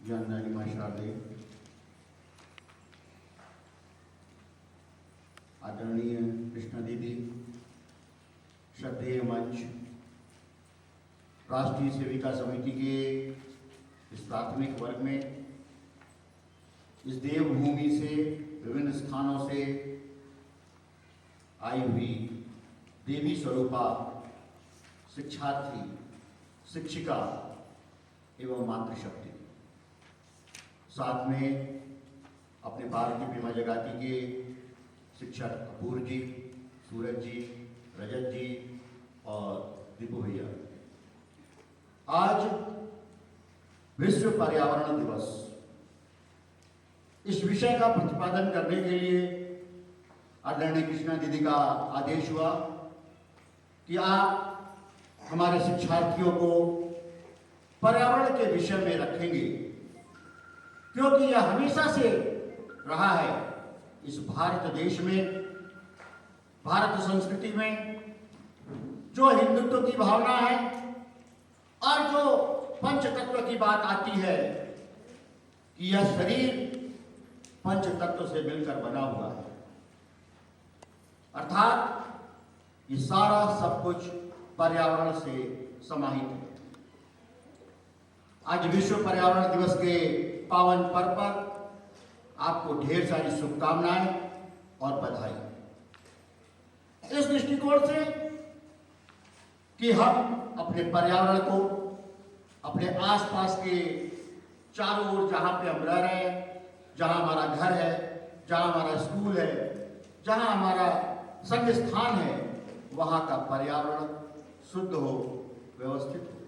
ज्ञानदानी माँ शारदे, आदरणीय कृष्णा दीदी, श्रद्धेय मंच, राष्ट्रीय सेविका समिति के इस प्राथमिक वर्ग में इस देवभूमि से विभिन्न स्थानों से आई हुई देवी स्वरूपा शिक्षार्थी, शिक्षिका एवं मातृशक्ति, साथ में अपने भारतीय बीमा जगाती के शिक्षक अपूर्व जी, सूरज जी, रजत जी और दीपू भैया। आज विश्व पर्यावरण दिवस, इस विषय का प्रतिपादन करने के लिए आदरणीय कृष्णा दीदी का आदेश हुआ कि आप हमारे शिक्षार्थियों को पर्यावरण के विषय में रखेंगे, क्योंकि यह हमेशा से रहा है इस भारत देश में, भारत संस्कृति में जो हिंदुत्व की भावना है और जो पंच तत्व की बात आती है कि यह शरीर पंच तत्व से मिलकर बना हुआ है, अर्थात ये सारा सब कुछ पर्यावरण से समाहित है। आज विश्व पर्यावरण दिवस के पावन पर्व पर आपको ढेर सारी शुभकामनाएं और बधाई। इस दृष्टिकोण से कि हम अपने पर्यावरण को, अपने आसपास के चारों ओर जहां पे हम रह रहे हैं, जहां हमारा घर है, जहां हमारा स्कूल है, जहां हमारा संग स्थान है, वहां का पर्यावरण शुद्ध हो, व्यवस्थित हो।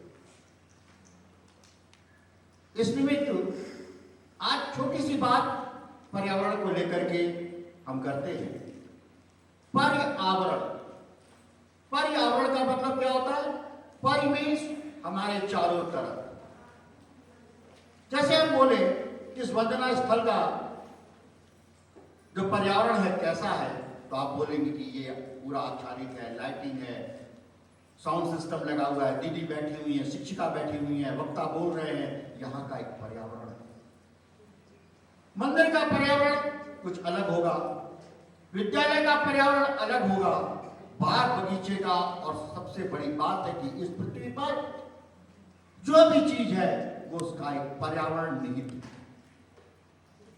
इस निमित्त आज छोटी सी बात पर्यावरण को लेकर के हम करते हैं। पर्यावरण, पर्यावरण का मतलब क्या होता है? परि मीन्स हमारे चारों तरफ। जैसे हम बोले इस वंदना स्थल का जो पर्यावरण है कैसा है, तो आप बोलेंगे कि ये पूरा आच्छादित है, लाइटिंग है, साउंड सिस्टम लगा हुआ है, दीदी बैठी हुई है, शिक्षिका बैठी हुई है, वक्ता बोल रहे हैं, यहाँ का एक पर्यावरण है। मंदिर का पर्यावरण कुछ अलग होगा, विद्यालय का पर्यावरण अलग होगा, बाग बगीचे का, और सबसे बड़ी बात है कि इस पृथ्वी पर जो भी चीज है वो उसका एक पर्यावरण निहित है।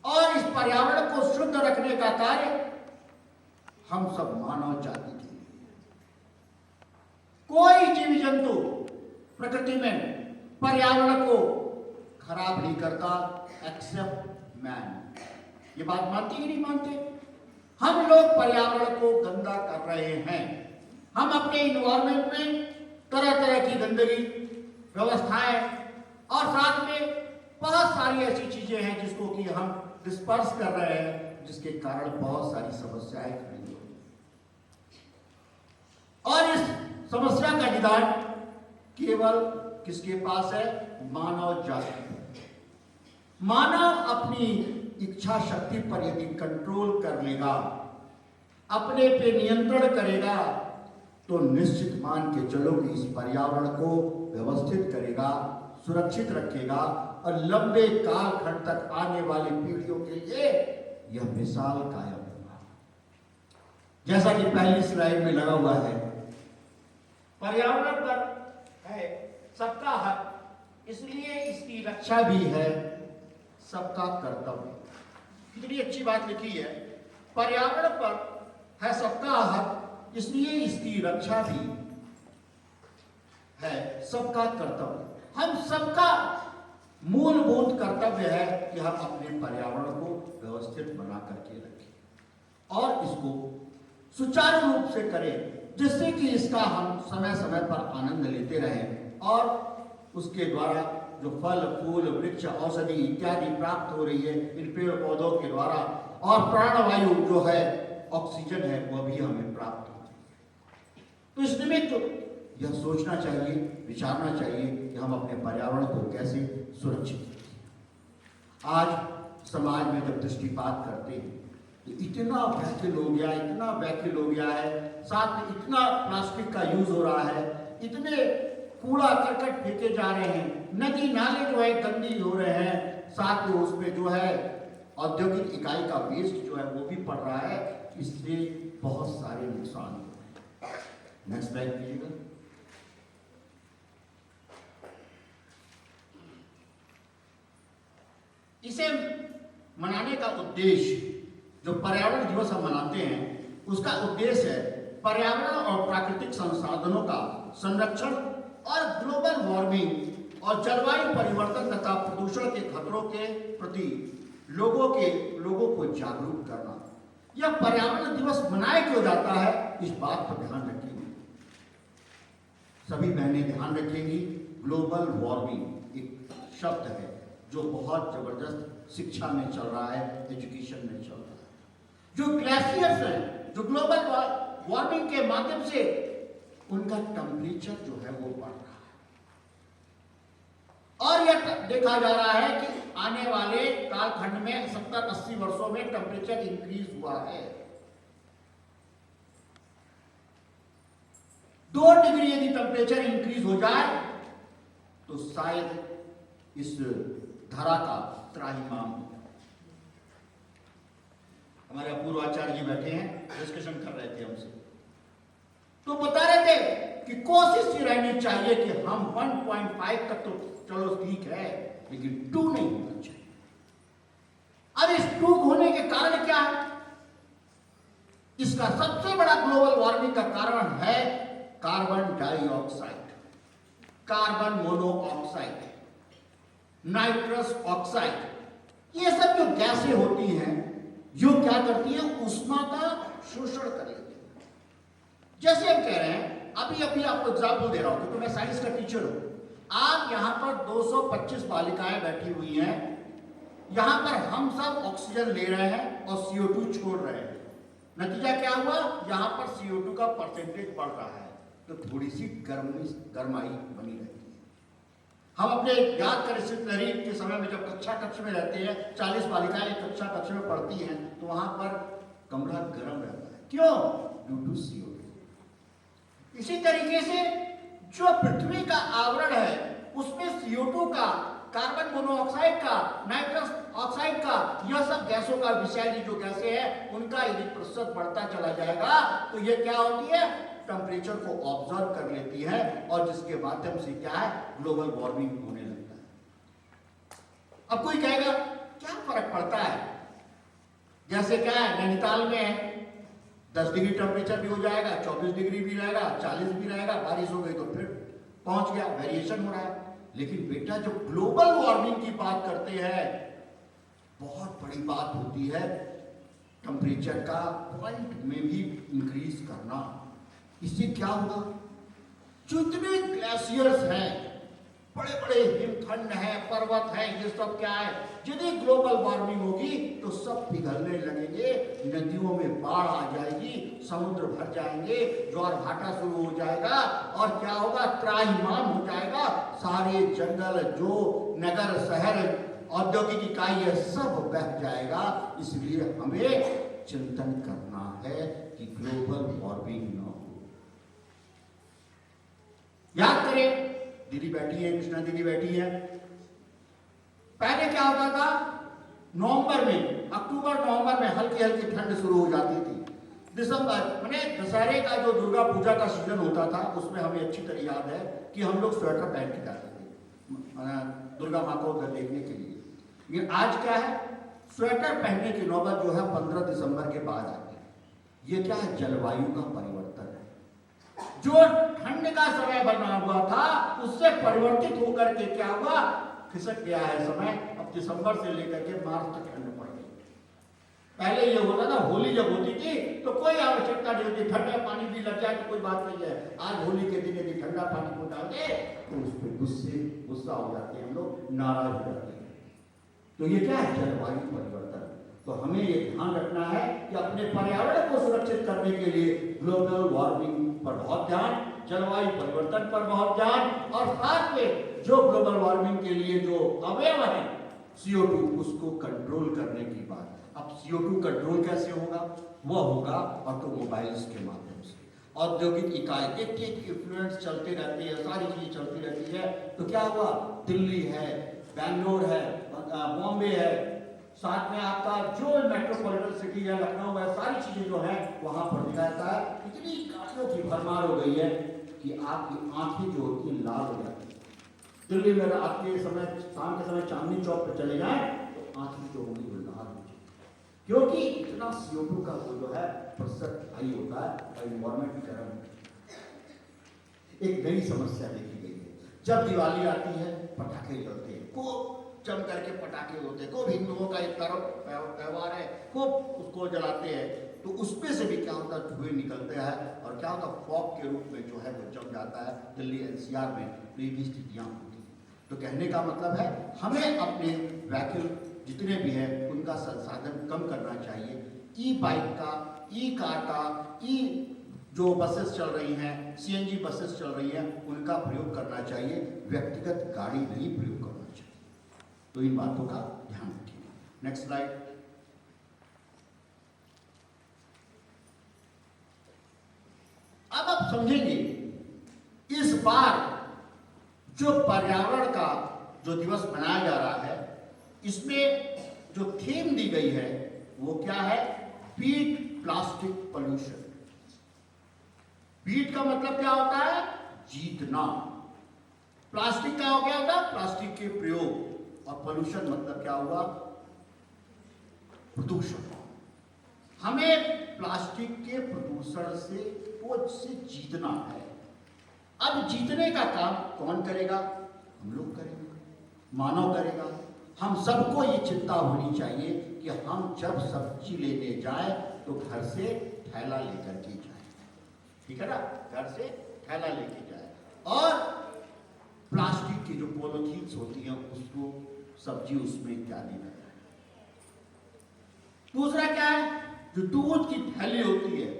और इस पर्यावरण को शुद्ध रखने का कार्य हम सब मानव जाति के लिए। कोई जीव जंतु प्रकृति में पर्यावरण को खराब नहीं करता एक्सेप्ट मैन। ये बात मानते ही नहीं मानते? हम लोग पर्यावरण को गंदा कर रहे हैं। हम अपने इन्वायरमेंट में तरह तरह की गंदगी, व्यवस्थाएं और साथ में बहुत सारी ऐसी चीजें हैं जिसको कि हम डिस्पर्स कर रहे हैं, जिसके कारण बहुत सारी समस्याएं खड़ी हो रही। और इस समस्या का निदान केवल किसके पास है? मानव जाति। मानव अपनी इच्छा शक्ति पर यदि कंट्रोल कर लेगा, अपने पे नियंत्रण करेगा, तो निश्चित मान के चलो कि इस पर्यावरण को व्यवस्थित करेगा, सुरक्षित रखेगा और लंबे कालखंड तक आने वाली पीढ़ियों के लिए यह मिसाल कायम होगा। जैसा कि पहली स्लाइड में लगा हुआ है, पर्यावरण पर है सबका हक, इसलिए इसकी रक्षा भी है सबका कर्तव्य। कितनी अच्छी बात लिखी है, पर्यावरण पर है सबका हक, इसलिए इसकी रक्षा भी है सबका कर्तव्य। हम सबका मूलभूत कर्तव्य है कि हम अपने पर्यावरण को व्यवस्थित बना करके रखें और इसको सुचारू रूप से करें, जिससे कि इसका हम समय समय पर आनंद लेते रहें और उसके द्वारा जो फल फूल वृक्ष औषधि इत्यादि प्राप्त हो रही है इन पेड़ पौधों के द्वारा, और प्राणवायु जो है ऑक्सीजन है वह भी हमें प्राप्त हो रही है। तो इस निमित्त यह सोचना चाहिए, विचारना चाहिए कि हम अपने पर्यावरण को कैसे सुरक्षित रखें। आज समाज में जब दृष्टिपात करते हैं तो इतना व्याकुल हो गया, इतना व्याकुल हो गया है, साथ में इतना प्लास्टिक का यूज हो रहा है, इतने कूड़ा करकट फेंके जा रहे हैं, नदी नाले जो है गंदी हो रहे हैं, साथ में उसमें जो है औद्योगिक इकाई का वेस्ट जो है वो भी पड़ रहा है, इससे बहुत सारे नुकसान हो रहे हैं। नेक्स्ट स्लाइड कीजिएगा। इसे मनाने का उद्देश्य, जो पर्यावरण दिवस हम मनाते हैं, उसका उद्देश्य है पर्यावरण और प्राकृतिक संसाधनों का संरक्षण और ग्लोबल वार्मिंग और जलवायु परिवर्तन तथा प्रदूषण के खतरों के प्रति लोगों को जागरूक करना। यह पर्यावरण दिवस मनाया क्यों जाता है, इस बात पर ध्यान रखेंगे, सभी बहनें ध्यान रखेंगी। ग्लोबल वार्मिंग एक शब्द है जो बहुत जबरदस्त शिक्षा में चल रहा है, एजुकेशन में चल रहा है। जो ग्लेशियर्स हैं, जो ग्लोबल वार्मिंग के माध्यम से उनका टेम्परेचर जो है वो बढ़ रहा है, और यह देखा जा रहा है कि आने वाले कालखंड में 70-80 वर्षों में टेम्परेचर इंक्रीज हुआ है। 2 डिग्री यदि टेम्परेचर इंक्रीज हो जाए तो शायद इस धरा का त्राहिमाम हो। हमारे अपूर्व आचार्य जी बैठे हैं, डिस्कशन कर रहे थे हमसे, तो बता रहे थे कि कोशिश ये रहनी चाहिए कि हम 1.5 तक तो चलो ठीक है, लेकिन 2 नहीं होना चाहिए। अब इस 2 होने के कारण क्या है? इसका सबसे बड़ा ग्लोबल वार्मिंग का कारण है carbon dioxide, carbon monoxide, nitrous oxide. ये सब जो गैसें होती हैं, जो क्या करती हैं, ऊष्मा का शोषण कर लेती हैं। जैसे हम कह रहे हैं, अभी आपको एग्जाम्पल दे रहा हूं, क्योंकि मैं साइंस का टीचर हूं। आप यहां पर 225 बालिकाएं बैठी हुई हैं, यहां पर हम सब ऑक्सीजन ले रहे हैं और CO2 छोड़ रहे हैं। नतीजा क्या हुआ? यहां पर CO2 का परसेंटेज बढ़ रहा है, तो थोड़ी सी गर्माई बनी रहती है। हम अपने याद करें लहरी के समय में जब कक्ष में रहते हैं, 40 बालिकाएं कक्षा कक्ष में पढ़ती हैं, तो वहां पर कमरा गर्म रहता है। क्यों? Due to CO2। इसी तरीके से जो पृथ्वी का आवरण है उसमें CO2 का, कार्बन मोनोऑक्साइड का, नाइट्रस ऑक्साइड का, यह सब गैसों का, विषैली जो गैसें हैं, उनका यदि प्रतिशत बढ़ता चला जाएगा तो ये क्या होती है? टेम्परेचर को ऑब्जर्व कर लेती है, और जिसके माध्यम से क्या है, ग्लोबल वार्मिंग होने लगता है। अब कोई कहेगा क्या फर्क पड़ता है? जैसे क्या है, नैनीताल में 10 डिग्री टेम्परेचर भी हो जाएगा, 24 डिग्री भी रहेगा, 40 भी रहेगा, बारिश हो गई तो फिर पहुंच गया, वेरिएशन हो रहा है। लेकिन बेटा, जो ग्लोबल वार्मिंग की बात करते हैं, बहुत बड़ी बात होती है टेम्परेचर का पॉइंट में भी इंक्रीज करना। इससे क्या होगा? जो इतने ग्लेशियर्स हैं, बड़े बड़े हिमखंड हैं, पर्वत हैं, ये सब क्या है, यदि ग्लोबल वार्मिंग होगी तो सब पिघलने लगेंगे, नदियों में बाढ़ आ जाएगी, समुद्र भर जाएंगे, ज्वार भाटा शुरू हो जाएगा, और क्या होगा? त्राहिमाम हो जाएगा। सारे जंगल, जो नगर, शहर, औद्योगिक इकाई, यह सब बह जाएगा। इसलिए हमें चिंतन करना है कि ग्लोबल वार्मिंग न हो। याद करें, दीदी बैठी है, कृष्णा दीदी बैठी है, पहले क्या होता था? नवंबर में, अक्टूबर नवंबर में हल्की हल्की ठंड शुरू हो जाती थी। दिसंबर मैंने दशहरे का जो दुर्गा पूजा का सीजन होता था, उसमें हमें अच्छी तरह याद है कि हम लोग स्वेटर पहन के जाते थे दुर्गा माँ को देखने के लिए। लेकिन आज क्या है? स्वेटर पहनने की नौबत जो है 15 दिसंबर के बाद आती है। ये क्या है? जलवायु का परिवर्तन है। जो ठंड का समय बना हुआ था, उससे परिवर्तित होकर के क्या हुआ? खिसक गया है समय। अब दिसंबर से लेकर के मार्च तक ठंड पड़ गई। पहले ये होता था, होली जब होती थी तो कोई आवश्यकता नहीं होती, ठंडा पानी भी लग जाए तो कोई बात नहीं है। आज होली के दिन यदि ठंडा पानी को डाल दे तो उस पर गुस्सा हो जाते हैं, हम लोग नाराज हो जाते हैं। तो ये क्या है? जलवायु परिवर्तन। तो हमें ये ध्यान रखना है कि अपने पर्यावरण को सुरक्षित करने के लिए ग्लोबल वार्मिंग पर बहुत ध्यान, जलवायु परिवर्तन पर बहुत ध्यान, और साथ में जो ग्लोबल वार्मिंग के लिए जो अवयव है CO2, उसको कंट्रोल करने की बात। अब CO2 कंट्रोल कैसे होगा? वह होगा ऑटोमोबाइल्स के माध्यम से, औद्योगिक इकाई, एक इन्फ्लुएंस चलते रहते हैं, सारी चीजें चलती रहती है। तो क्या हुआ? दिल्ली है, बैंगलोर है, बॉम्बे साथ में आपका जो मेट्रोपॉलिटन सिटी है, लखनऊ है, सारी चीजें जो है वहां पर दिखाता है। इतनी गाड़ियों की भरमार हो गई है कि आपकी आंखें जो होती हैं लाल हो जाती है। दिल्ली में रात के समय, शाम के समय चांदनी चौक पर चले जाएं तो आंखें जो होंगी वो लाल हो जाएगी, क्योंकि इतना CO2 का वो जो है प्रतिशत हाई होता है और इन्वायरमेंट गर्म है। एक नई समस्या देखी गई है, जब दिवाली आती है पटाखे जलते हैं, खूब जम करके पटाखे होते हैं, खूब हिंदुओं का एक त्योहार है, खूब उसको जलाते हैं, तो उसमें से भी क्या होता है, धुएं निकलते हैं और क्या होता है, फॉग के रूप में जो है वो जम जाता है। दिल्ली NCR में तो ये भी स्थितियां होती हैं। तो कहने का मतलब है हमें अपने व्हीकल जितने भी हैं उनका संसाधन कम करना चाहिए। E-बाइक का, E-कार का, जो बसेस चल रही हैं, CNG बसेस चल रही हैं, उनका प्रयोग करना चाहिए, व्यक्तिगत गाड़ी नहीं प्रयोग करना चाहिए। तो इन बातों का ध्यान रखिए। Next slide. अब आप समझेंगे इस बार जो पर्यावरण का जो दिवस मनाया जा रहा है, इसमें जो थीम दी गई है वो क्या है, बीट प्लास्टिक पोल्यूशन। बीट का मतलब क्या होता है, जीतना। प्लास्टिक का क्या होता है, प्लास्टिक के प्रयोग। और पोल्यूशन मतलब क्या हुआ, प्रदूषण। हमें प्लास्टिक के प्रदूषण से जीतना है। अब जीतने का काम कौन करेगा, हम लोग करेंगे, मानव करेगा। हम सबको ये चिंता होनी चाहिए कि हम जब सब्जी लेने जाए तो घर से थैला लेकर के जाए, ठीक है ना, घर से थैला लेके जाए। और प्लास्टिक की जो पॉलिथीन्स होती हैं उसको सब्जी उसमें इत्यादि में। दूसरा क्या है, जो दूध की थैली होती है,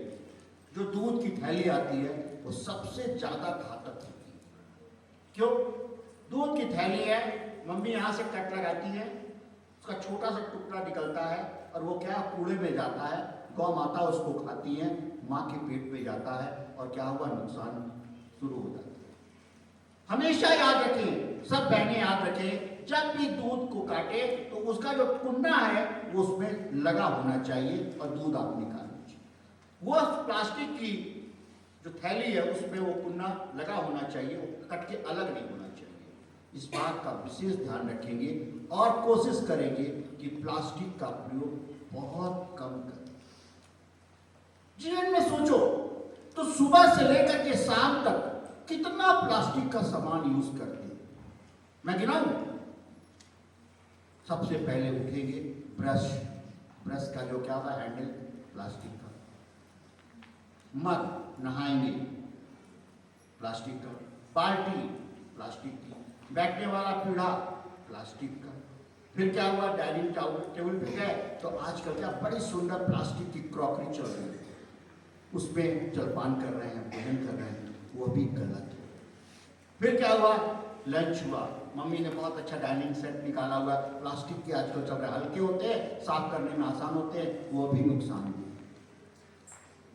जो दूध की थैली आती है वो सबसे ज्यादा घातक होती है। क्यों, दूध की थैली है, मम्मी यहां से कट लगाती है, उसका छोटा सा टुकड़ा निकलता है और वो क्या कूड़े में जाता है, गौ माता उसको खाती है, माँ के पेट में जाता है और क्या हुआ, नुकसान शुरू हो जाता है। हमेशा याद रखें, सब बहनें याद रखें, जब भी दूध को काटे तो उसका जो कुन्ना है वो उसमें लगा होना चाहिए और दूध आप निकालना चाहिए। वो प्लास्टिक की जो थैली है उसमें वो कुन्ना लगा होना चाहिए, वो कट के अलग नहीं होना चाहिए। इस बात का विशेष ध्यान रखेंगे और कोशिश करेंगे कि प्लास्टिक का प्रयोग बहुत कम करें। जीवन में सोचो तो सुबह से लेकर के शाम तक कितना प्लास्टिक का सामान यूज करते हैं। मैं गिनाऊं, सबसे पहले उठेंगे, ब्रश का जो क्या होता है हैंडल प्लास्टिक का, मग नहाएंगे प्लास्टिक का, बाल्टी प्लास्टिक की, बैठने वाला पीढ़ा प्लास्टिक का। फिर क्या हुआ, डाइनिंग टेबल पे गए तो आजकल क्या बड़ी सुंदर प्लास्टिक की क्रॉकरी चल रही है, उसमें जलपान कर रहे हैं, भोजन कर रहे हैं, वो भी गलत है। फिर क्या हुआ, लंच हुआ, मम्मी ने बहुत अच्छा डाइनिंग सेट निकाला हुआ, प्लास्टिक के आजकल चल रहे, हल्के होते हैं, साफ करने में आसान होते हैं, वो भी नुकसान है।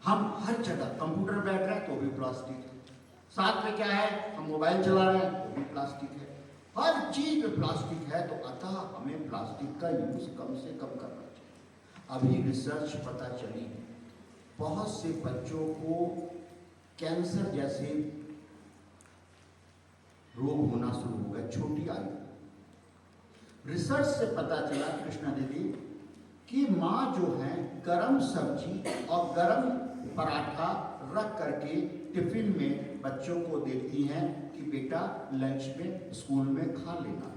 हम हर जगह कंप्यूटर बैठ रहे हैं तो भी प्लास्टिक है, साथ में क्या है, हम मोबाइल चला रहे हैं तो भी प्लास्टिक है, हर चीज में प्लास्टिक है। तो अतः हमें प्लास्टिक का यूज कम से कम करना चाहिए। अभी रिसर्च पता चली, बहुत से बच्चों को कैंसर जैसे रोग होना शुरू हो गया छोटी आयु। रिसर्च से पता चला कृष्णा दीदी कि माँ जो है गरम सब्जी और गरम पराठा रख करके टिफिन में बच्चों को देती हैं कि बेटा लंच में स्कूल में खा लेना।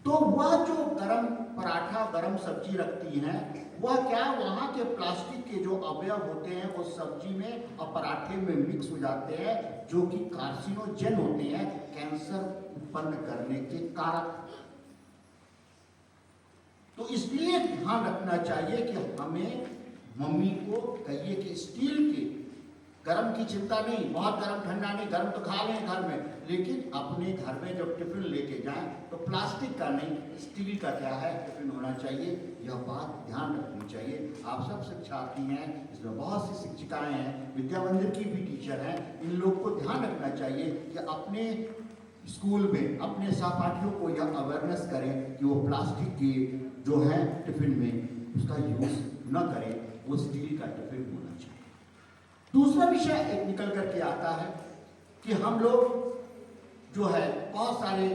तो वह जो गरम पराठा गरम सब्जी रखती हैं, वह क्या वहाँ के प्लास्टिक के जो अवयव होते हैं वो सब्जी में और पराठे में मिक्स हो जाते हैं, जो कि कार्सिनोजेन होते हैं, कैंसर उत्पन्न करने के कारक। तो इसलिए ध्यान रखना चाहिए कि हमें मम्मी को कहिए कि स्टील के गरम की चिंता नहीं, बहुत गरम ठंडा नहीं, गरम तो खा लें घर में, लेकिन अपने घर में जब टिफिन लेके जाएं तो प्लास्टिक का नहीं स्टील का क्या है टिफिन होना चाहिए। यह बात ध्यान रखनी चाहिए। आप सब शिक्षार्थी हैं, इसमें बहुत सी शिक्षिकाएं हैं, विद्या मंदिर की भी टीचर हैं, इन लोग को ध्यान रखना चाहिए कि अपने स्कूल में अपने सहपाठियों को यह अवेयरनेस करें कि वो प्लास्टिक की जो है टिफिन में उसका यूज न करें, वो स्टील का टिफिन होना चाहिए। दूसरा विषय एक निकल करके आता है कि हम लोग जो है बहुत सारे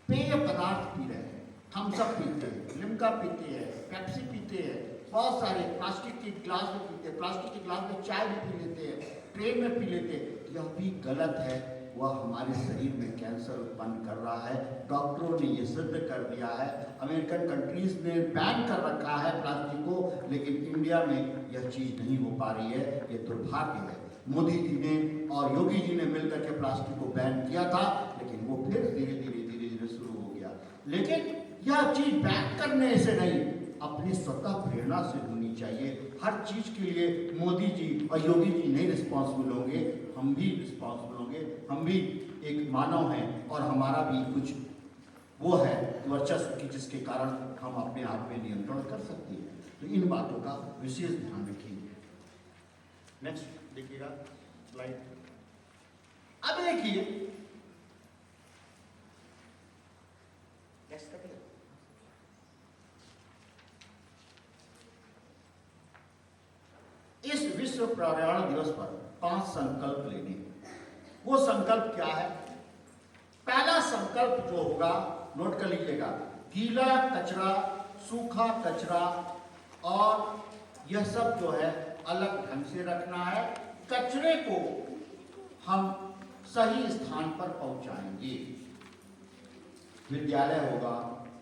पेय पदार्थ पी रहे हैं, थम्स अप पीते हैं, लिम्का पीते हैं, पेप्सी पीते हैं, बहुत सारे प्लास्टिक के गिलास में पीते हैं, प्लास्टिक के गिलास में चाय भी पी लेते हैं, ट्रेन में पी लेते हैं। यह भी गलत है, वह हमारे शरीर में कैंसर उत्पन्न कर रहा है। डॉक्टरों ने यह सिद्ध कर दिया है। अमेरिकन कंट्रीज ने बैन कर रखा है प्लास्टिक को, लेकिन इंडिया में यह चीज नहीं हो पा रही है। ये दुर्भाग्य है। मोदी जी ने और योगी जी ने मिलकर के प्लास्टिक को बैन किया था, लेकिन वो फिर धीरे धीरे शुरू हो गया। लेकिन यह चीज बैन करने से नहीं, अपनी स्वतः प्रेरणा से होनी चाहिए। हर चीज के लिए मोदी जी और योगी जी नहीं रिस्पॉन्सिबल होंगे, हम भी रिस्पॉन्सिबल होंगे। हम भी एक मानव हैं और हमारा भी कुछ वो है वर्चस्व की, जिसके कारण हम अपने आप में नियंत्रण कर सकते हैं। तो इन बातों का विशेष ध्यान रखेंगे। नेक्स्ट देखिएगा स्लाइड। अब देखिए, नेक्स्ट करिए। इस विश्व पर्यावरण दिवस पर 5 संकल्प लेने। वो संकल्प क्या है? पहला संकल्प जो होगा, नोट कर लीजिएगा, गीला कचरा, सूखा कचरा और यह सब जो है अलग ढंग से रखना है। कचरे को हम सही स्थान पर पहुंचाएंगे। विद्यालय होगा,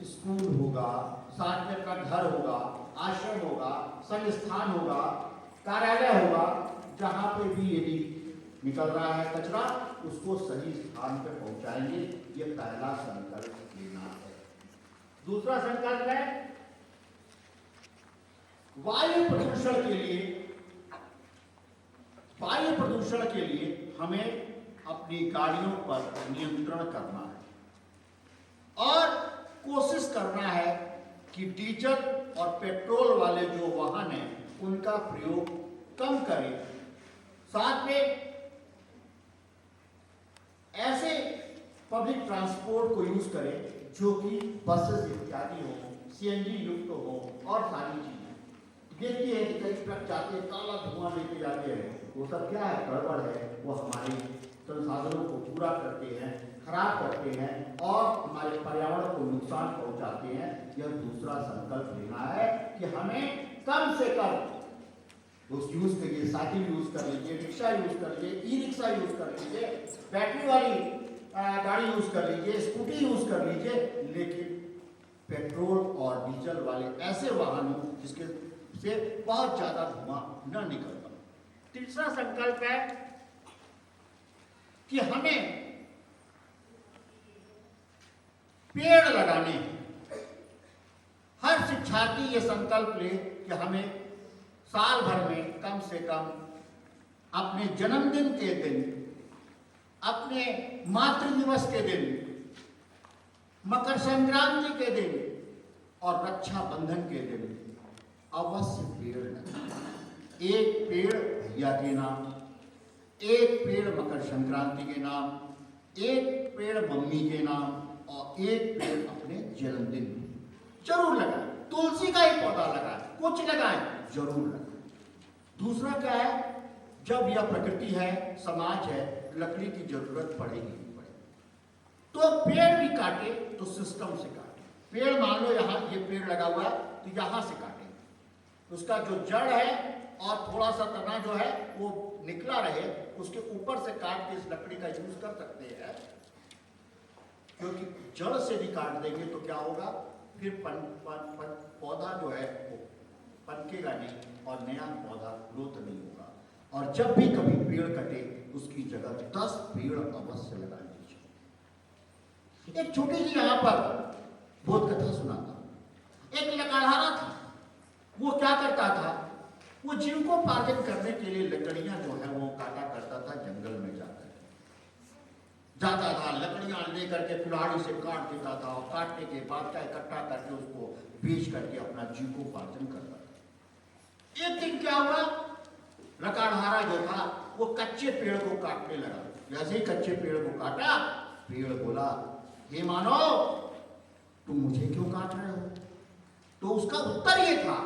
स्कूल होगा, सार्वजनिक का घर होगा, आश्रम होगा, संस्थान होगा, कार्यालय होगा, जहां पे भी यदि निकल रहा है कचरा, उसको सही स्थान पर पहुंचाएंगे। ये पहला संकल्प लेना है। दूसरा संकल्प है वायु प्रदूषण के लिए। वायु प्रदूषण के लिए हमें अपनी गाड़ियों पर नियंत्रण करना है और कोशिश करना है कि डीजल और पेट्रोल वाले जो वाहन हैं उनका प्रयोग कम करें। साथ में ऐसे पब्लिक ट्रांसपोर्ट को यूज करें जो कि बसेस इत्यादि हो, सीएनजी युक्त हो और सारी चीजें। देखिए कि कई ट्रक जाते हैं, काला धुआं लेके जाते हैं, वो सब क्या है? गड़बड़ है। वो हमारे संसाधनों को पूरा करते हैं, खराब करते हैं और हमारे पर्यावरण को नुकसान पहुंचाते हैं। यह दूसरा संकल्प लेना है कि हमें कम से कम उस यूज करिए, साइकिल यूज कर लीजिए, रिक्शा यूज कर लीजिए, ई रिक्शा यूज कर लीजिए, बैटरी वाली गाड़ी यूज कर लीजिए, स्कूटी यूज कर लीजिए, लेकिन पेट्रोल और डीजल वाले ऐसे वाहन हो जिसके से बहुत ज्यादा धुआं न निकल पाए। तीसरा संकल्प है कि हमें पेड़ लगाने। हर शिक्षार्थी ये संकल्प ले कि हमें साल भर में कम से कम अपने जन्मदिन के दिन, अपने मातृ दिवस के दिन, मकर संक्रांति के दिन और रक्षाबंधन के दिन अवश्य पेड़ लगाएं। एक पेड़ भैया के नाम, एक पेड़ मकर संक्रांति के नाम, एक पेड़ मम्मी के नाम और एक पेड़ अपने जन्मदिन जरूर लगाएं। तुलसी का ही पौधा लगाएं, कुछ लगाएं, जरूर लगाएं। दूसरा क्या है? जब यह प्रकृति है, समाज है, लकड़ी की जरूरत पड़ेगी ही पड़ेगी, तो पेड़ भी काटे तो सिस्टम से काटे। पेड़ मान लो यहाँ ये पेड़ लगा हुआ है तो यहाँ से काटे, उसका जो जड़ है और थोड़ा सा तना जो है वो निकला रहे, उसके ऊपर से काट के इस लकड़ी का यूज कर सकते हैं। क्योंकि जड़ से भी काट देंगे तो क्या होगा, फिर पौधा जो है वो पनकेगा नहीं और नया पौधा ग्रोथ नहीं होगा। और जब भी कभी पेड़ कटे उसकी जगह 10 पेड़ अवश्य लगा दीजिए। एक छोटी सी यहाँ पर बोध कथा सुनाता। एक लकड़हारा था, वो क्या करता था, वो जीविकोपार्जन करने के लिए लकड़ियां जो है वो काटा करता था। जंगल में जाता था, लकड़ियां लेकर के कुल्हाड़ी से काट देता था और काटने के बाद क्या इकट्ठा करके उसको बेच करके अपना जीविकोपार्जन करता था। एक दिन क्या हुआ, लकड़हारा जो था वो कच्चे पेड़ को काटने लगा। जैसे ही कच्चे पेड़ को काटा पेड़ बोला, हे मानव, तुम मुझे क्यों काट रहे हो? तो उसका उत्तर ये था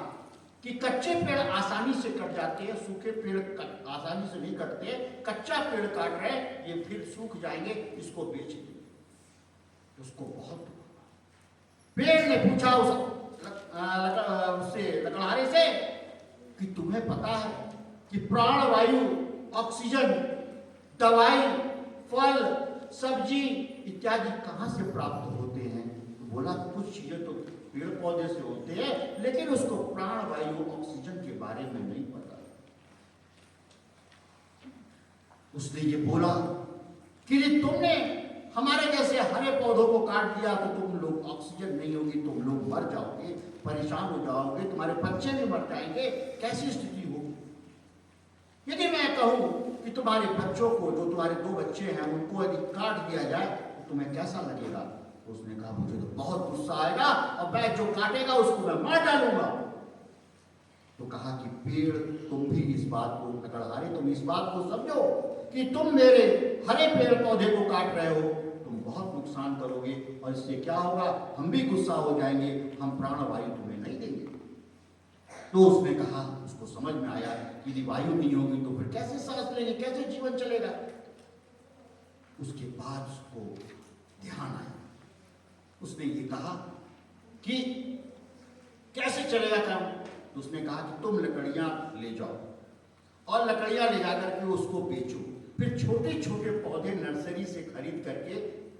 कि कच्चे पेड़ आसानी से कट जाते हैं, सूखे पेड़ आसानी से नहीं कटते। कच्चा पेड़ काट रहे, ये फिर सूख जाएंगे, इसको बेच दो। उसको बहुत दुख हुआ। पेड़ ने पूछा उससे, लकड़हारे से, कि तुम्हें पता है कि प्राणवायु, ऑक्सीजन, दवाई, फल, सब्जी इत्यादि कहां से प्राप्त होते हैं? तो बोला, कुछ चीजें तो पेड़ पौधे से होते हैं, लेकिन उसको प्राणवायु, ऑक्सीजन के बारे में नहीं पता। उसने ये बोला कि तुमने हमारे जैसे हरे पौधों को काट दिया तो तुम लोग, ऑक्सीजन नहीं होगी, तुम लोग मर जाओगे, परेशान हो जाओगे, तुम्हारे बच्चे भी मर जाएंगे, कैसी स्थिति होगी? यदि मैं कहूं कि तुम्हारे बच्चों को, जो तुम्हारे 2 बच्चे हैं, उनको यदि काट दिया जाए तो तुम्हें कैसा लगेगा? उसने कहा, मुझे तो बहुत गुस्सा आएगा और मैं जो काटेगा उसको मैं मार डालूंगा। तो कहा कि पेड़, तुम भी इस बात को, लकड़हारे, तुम इस बात को समझो कि तुम मेरे हरे पेड़ पौधे को काट रहे हो, तुम बहुत नुकसान करोगे और इससे क्या होगा, हम भी गुस्सा हो जाएंगे, हम प्राणवायु तुम्हें नहीं देंगे। तो उसने कहा, उसको समझ में आया कि यदि वायु नहीं होगी तो फिर कैसे सांस लेंगे, कैसे जीवन चलेगा? उसके बाद उसको ध्यान आया। उसने ये कहा कि कैसे चलेगा काम? तो उसने कहा कि तुम लकड़ियां ले जाओ और लकड़ियां ले जाकर के उसको बेचो, फिर छोटे छोटे पौधे नर्सरी से खरीद करके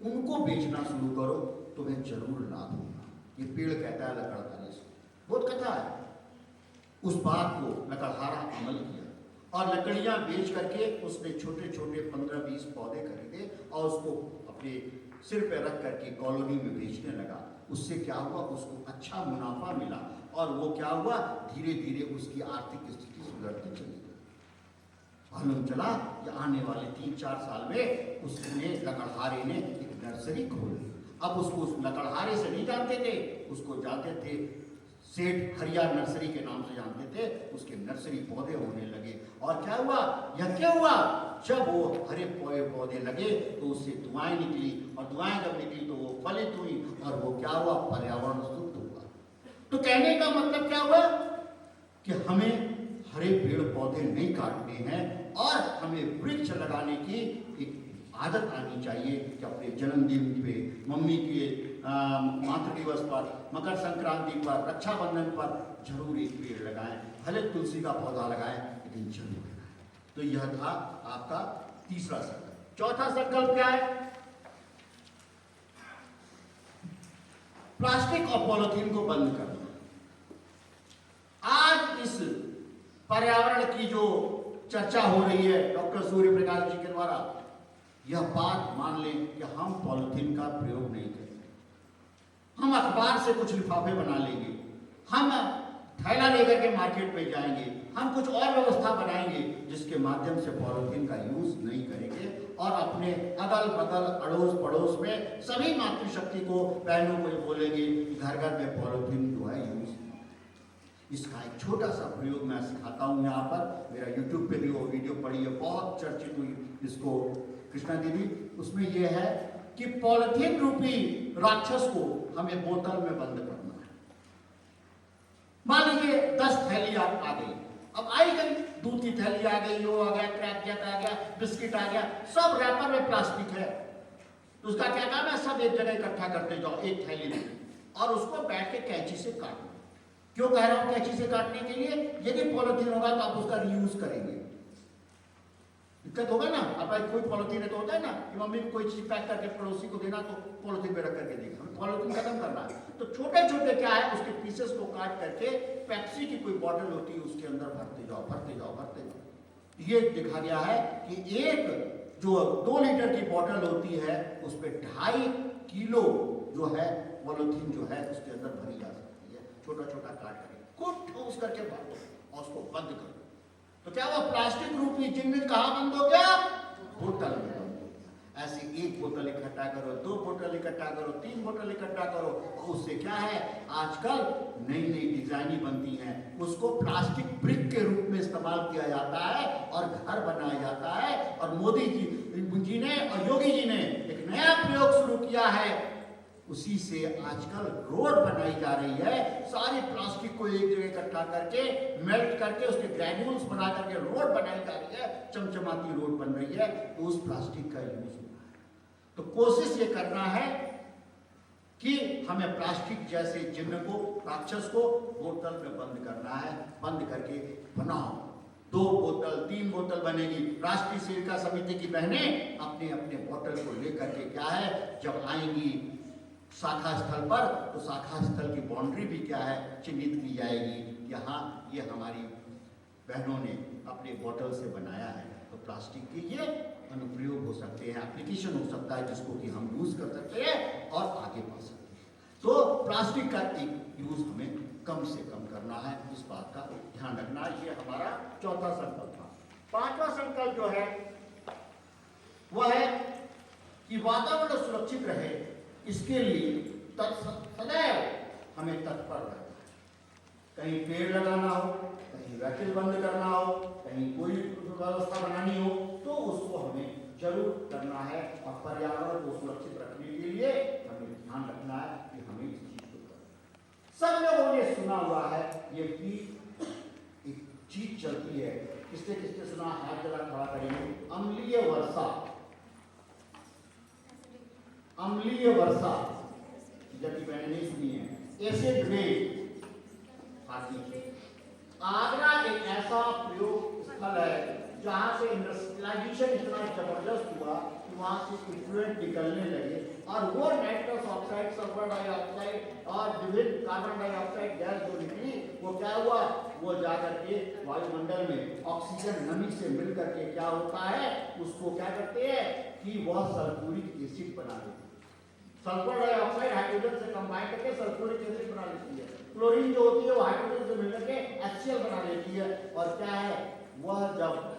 उनको बेचना शुरू करो, तुम्हें जरूर लाभ होगा। ये पेड़ कहता है लकड़हारे से, बहुत कथा है। उस बात को लकड़हारा अमल किया और लकड़ियां बेच करके उसने छोटे छोटे 15-20 पौधे खरीदे और उसको अपने सिर पे रख करके कॉलोनी में बेचने लगा। उससे क्या हुआ, उसको अच्छा मुनाफा मिला और वो क्या हुआ, धीरे धीरे उसकी आर्थिक स्थिति सुधरती चली गई। मालूम चला कि आने वाले 3-4 साल में उसने, लकड़हारे ने एक नर्सरी खोली। अब उसको उस लकड़हारे से नहीं जानते थे, उसको जानते थे सेठ हरिया नर्सरी के नाम से जानते थे। उसके नर्सरी पौधे होने लगे और क्या हुआ, यह क्या हुआ, जब वो हरे पौधे लगे तो उससे धुआएं निकली और धुआएं जब निकली तो वो फलित हुई और वो क्या हुआ, पर्यावरण शुद्ध हुआ। तो कहने का मतलब क्या हुआ कि हमें हरे पेड़ पौधे नहीं काटने हैं और हमें वृक्ष लगाने की एक आदत आनी चाहिए कि अपने जन्मदिन पे, मम्मी के मातृ दिवस पर, मकर संक्रांति पर, रक्षाबंधन पर जरूर एक पेड़ लगाएं। भले तुलसी का पौधा लगाएं, लेकिन जरूर लगाएं। तो यह था आपका तीसरा संकल्प। चौथा संकल्प क्या है? प्लास्टिक और पॉलिथीन को बंद करना। आज इस पर्यावरण की जो चर्चा हो रही है डॉक्टर सूर्य प्रकाश जी के द्वारा, यह बात मान लें कि हम पॉलिथीन का प्रयोग नहीं करेंगे, हम अखबार से कुछ लिफाफे बना लेंगे, हम थैला लेकर के मार्केट में जाएंगे, हम कुछ और व्यवस्था बनाएंगे जिसके माध्यम से पॉलिथीन का यूज नहीं करेंगे और अपने अगल बगल अड़ोस पड़ोस में सभी मातृशक्ति को, बहनों को बोलेंगे घर घर में पॉलिथीन जो है यूज। इसका एक छोटा सा प्रयोग मैं सिखाता हूँ यहाँ पर, मेरा यूट्यूब पे भी वो वीडियो पड़ी है, बहुत चर्चित हुई इसको कृष्णा दीदी। उसमें यह है कि पॉलिथीन रूपी राक्षस को हमें बोतल में बंद करना है। मान लीजिए 10 थैली आ गई, अब आई गई, दूध की थैली आ गई, वो आ गया, क्रैक जैक आ गया, बिस्किट आ गया, सब रैपर में प्लास्टिक है। तो उसका क्या काम है, सब एक जगह इकट्ठा करते जाओ एक थैली में और उसको बैठ के कैंची से काटो। क्यों कह रहा हूं कैंची से काटने के लिए? यदि पॉलिथीन होगा तो आप उसका रीयूज करेंगे, दिक्कत होगा ना। आपका कोई पॉलिथीन है तो होता है ना कि मम्मी को कोई चीज पैक करके पड़ोसी को देना तो पॉलिथीन पे रख करके देगा, हमें पॉलिथीन खत्म करना है। तो छोटे छोटे क्या है, उसके पीसेस को काट करके पेप्सी की कोई बॉटल होती है उसके अंदर भरते जाओ भरते जाओ भरते जाओ। ये देखा गया है कि एक जो 2 लीटर की बॉटल होती है उस पर 2.5 किलो जो है पॉलिथीन जो है उसके अंदर भरी जा सकती है। छोटा छोटा काट करके खूब ठोस करके भर दो और उसको बंद करो। तो क्या वो प्लास्टिक रूपी जिंदगी कहाँ बंद हो गया? बोतल में बंद हो गया। ऐसे 1 बोतल इकट्ठा करो, 2 बोतल इकट्ठा करो, 3 बोतल इकट्ठा करो और उससे क्या है, आजकल नई नई डिजाइनें बनती हैं, उसको प्लास्टिक ब्रिक के रूप में इस्तेमाल किया जाता है और घर बनाया जाता है। और मोदी जी ने और योगी जी ने एक नया प्रयोग शुरू किया है, उसी से आजकल रोड बनाई जा रही है। सारी प्लास्टिक को एक जगह इकट्ठा करके मेल्ट करके उसके ग्रैन्यूल्स बना करके रोड बनाई जा रही है, चमचमाती रोड बन रही है, तो उस प्लास्टिक का यूज हो रहा है। तो कोशिश ये करना है कि हमें प्लास्टिक जैसे जिन्न को, राक्षस को बोतल में बंद करना है। बंद करके बनाओ, 2 बोतल 3 बोतल बनेगी। राष्ट्रीय सेविका समिति की बहनें अपने अपने बोतल को लेकर के क्या है, जब आएंगी शाखा स्थल पर, तो शाखा स्थल की बाउंड्री भी क्या है, चिन्हित की जाएगी। यहाँ ये हमारी बहनों ने अपने बोतल से बनाया है। तो प्लास्टिक के ये अनुप्रयोग हो सकते हैं, एप्लीकेशन हो सकता है, जिसको कि हम यूज कर सकते हैं और आगे बढ़ सकते हैं। तो प्लास्टिक का एक यूज हमें कम से कम करना है, इस बात का ध्यान रखना। ये हमारा चौथा संकल्प था। 5वां संकल्प जो है वह है कि वातावरण सुरक्षित रहे, इसके लिए सदैव हमें तत्पर रहना है। कहीं पेड़ लगाना हो, कहीं व्हीकल बंद करना हो, कहीं कोई व्यवस्था बनानी हो, तो उसको हमें जरूर करना है। और पर्यावरण को सुरक्षित रखने के लिए हमें ध्यान रखना है कि हमें इस चीज को करना। सब लोगों ने सुना हुआ है ये कि एक चीज चलती है, किसने किसने सुना, हाथ जरा खड़ा करेंगे, अम्लीय वर्षा। अम्लीय वर्षा जबकि मैंने नहीं सुनी है। Acid rain. आगरा एक ऐसा प्रयोग स्थल है जहां से इंडस्ट्रियलाइजेशन इतना जबरदस्त हुआ कि वहां से इफ्लुएंट निकलने लगे, और वो नाइट्रस ऑक्साइड, सल्फर डाइऑक्साइड और विभिन्न कार्बन डाइऑक्साइड गैस जो निकली, वो क्या हुआ, वो जाकर के वायुमंडल में ऑक्सीजन नमी से मिल करके क्या होता है, उसको क्या करते हैं कि वह सल्फ्यूरिक एसिड बना देते हैं। सल्फर डाइऑक्साइड हाइड्रोजन से कंबाइन करके सल्फ्यूरिक एसिड बना लेती है। क्लोरीन जो होती है वो हाइड्रोजन से मिलकर के HCl बना लेती है। और क्या है, वह जब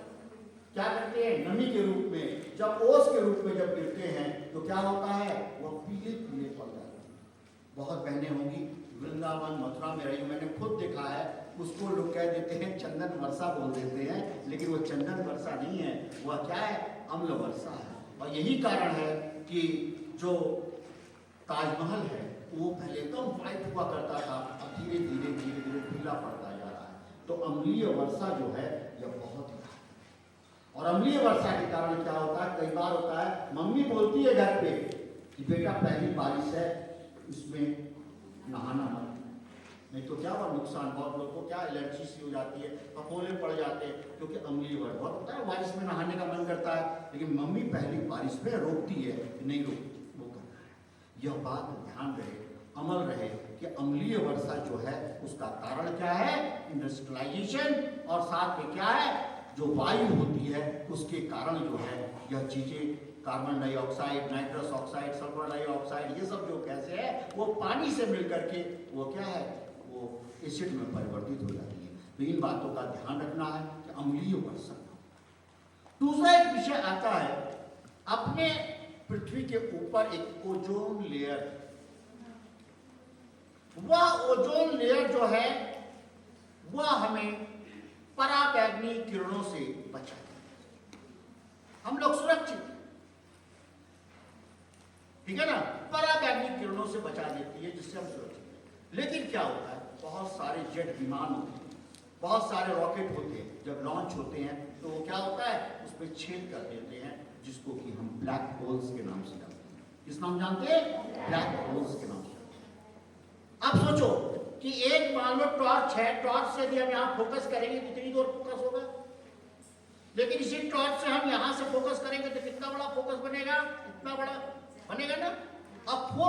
क्या करते हैं, नमी के रूप में, जब ओस के रूप में जब गिरते हैं, तो क्या होता है, वह पीले पीले पड़ जाते हैं। बहुत बहनें होंगी वृंदावन मथुरा में रही, मैंने खुद देखा है। उसको लोग कह देते हैं चंदन वर्षा बोल देते हैं, लेकिन वो चंदन वर्षा नहीं है, वह क्या है, अम्ल वर्षा है। और यही कारण है कि जो ताजमहल है वो पहले एकदम व्हाइट हुआ करता था, अब धीरे धीरे धीरे धीरे पीला पड़ता जा रहा है। तो अम्लीय वर्षा जो है यह बहुत ही, और अम्लीय वर्षा के कारण क्या होता है, कई बार होता है, मम्मी बोलती है घर पे कि बेटा पहली बारिश है, इसमें नहाना मत, नहीं तो क्या हुआ नुकसान, बहुत लोग को क्या एलर्जी सी हो जाती है, फफोले पड़ जाते हैं, क्योंकि अम्लीय वर्षा बहुत होता है, बारिश में नहाने का मन करता है, लेकिन मम्मी पहली बारिश में रोकती है कि नहीं रोक, वो करना है। यह बात ध्यान रहे, अमल रहे कि अम्लीय वर्षा जो है उसका कारण क्या है, इंडस्ट्रियलाइजेशन, और साथ में क्या है, जो वायु होती है उसके कारण जो है यह चीजें, carbon dioxide, nitrous oxide, sulphur dioxide, ये सब जो गैसें है वो पानी से मिलकर के वो क्या है, वो एसिड में परिवर्तित हो जाती है। तो इन बातों का ध्यान रखना है कि अम्लीय वर्षा। दूसरा एक विषय आता है, अपने पृथ्वी के ऊपर एक ओजोन लेयर, वह ओजोन लेयर जो है वह हमें पराबैंगनी किरणों से बचाती है, हम लोग सुरक्षित, ठीक है ना, पराबैंगनी किरणों से बचा देती है, जिससे हम सुरक्षित हैं। लेकिन क्या होता है, बहुत सारे जेट विमान होते हैं, बहुत सारे रॉकेट होते हैं, जब लॉन्च होते हैं तो वो क्या होता है, उसमें छेद कर देते हैं, जिसको कि हम ब्लैक होल्स के नाम से जानते हैं। किस नाम जानते हैं, ब्लैक होल्स के नाम से। अब सोचो कि एक मान लो टॉर्च है, टॉर्च से भी हम यहाँ फोकस करेंगे कितनी दूर फोकस होगा, लेकिन इसी टॉर्च से हम यहाँ से फोकस करेंगे तो कितना बड़ा फोकस बनेगा, इतना बड़ा बनेगा ना। अब वो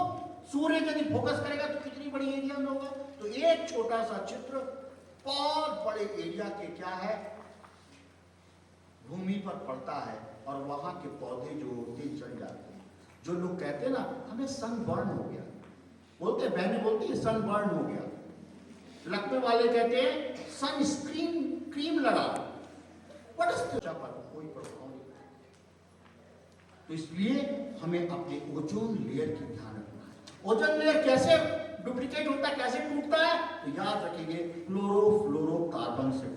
सूर्य यदि फोकस करेगा तो कितनी बड़ी एरिया में होगा। तो एक छोटा सा चित्र बहुत बड़े एरिया के क्या है, भूमि पर पड़ता है, और वहां के पौधे जो होते हैं जल जाते हैं। जो लोग कहते हैं ना हमें सनबर्न हो गया, बोलते हैं, बहनें बोलती है सनबर्न हो गया, लखनऊ वाले कहते हैं सनस्क्रीन क्रीम लगा, पर कोई प्रभाव नहीं। तो इसलिए हमें अपने ओजोन लेयर की ध्यान रखना है। ओजोन लेयर कैसे डुप्लीकेट होता है, कैसे टूटता है, तो याद रखेंगे क्लोरोफ्लोरोकार्बन से।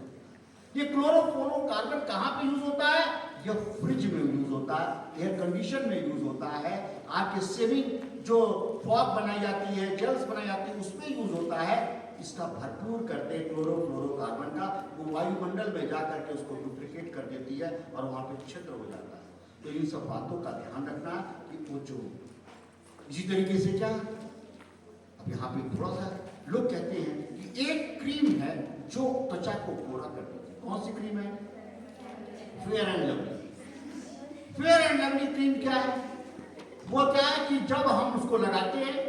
ये क्लोरोफ्लोरोकार्बन कहां पे यूज होता है, यह फ्रिज में यूज होता है, एयर कंडीशन में यूज होता है, आपके सेविंग जो फॉग बनाई जाती है, जेल्स बनाई जाती है, उसमें यूज होता है। इसका भरपूर करते क्लोरोफ्लोरोकार्बन का वो वायुमंडल में जाकर के उसको डुप्लीकेट कर देती है और वहां पे छिद्र हो जाता है। तो इन सब बातों का ध्यान रखना कि वो जो इसी तरीके से क्या अब यहाँ पे थोड़ा सा लोग कहते हैं कि एक क्रीम है जो त्वचा को गोरा कर देती है। कौन सी क्रीम है? Fair and lovely. Fair and lovely cream क्या है? वो क्या है कि जब हम उसको लगाते हैं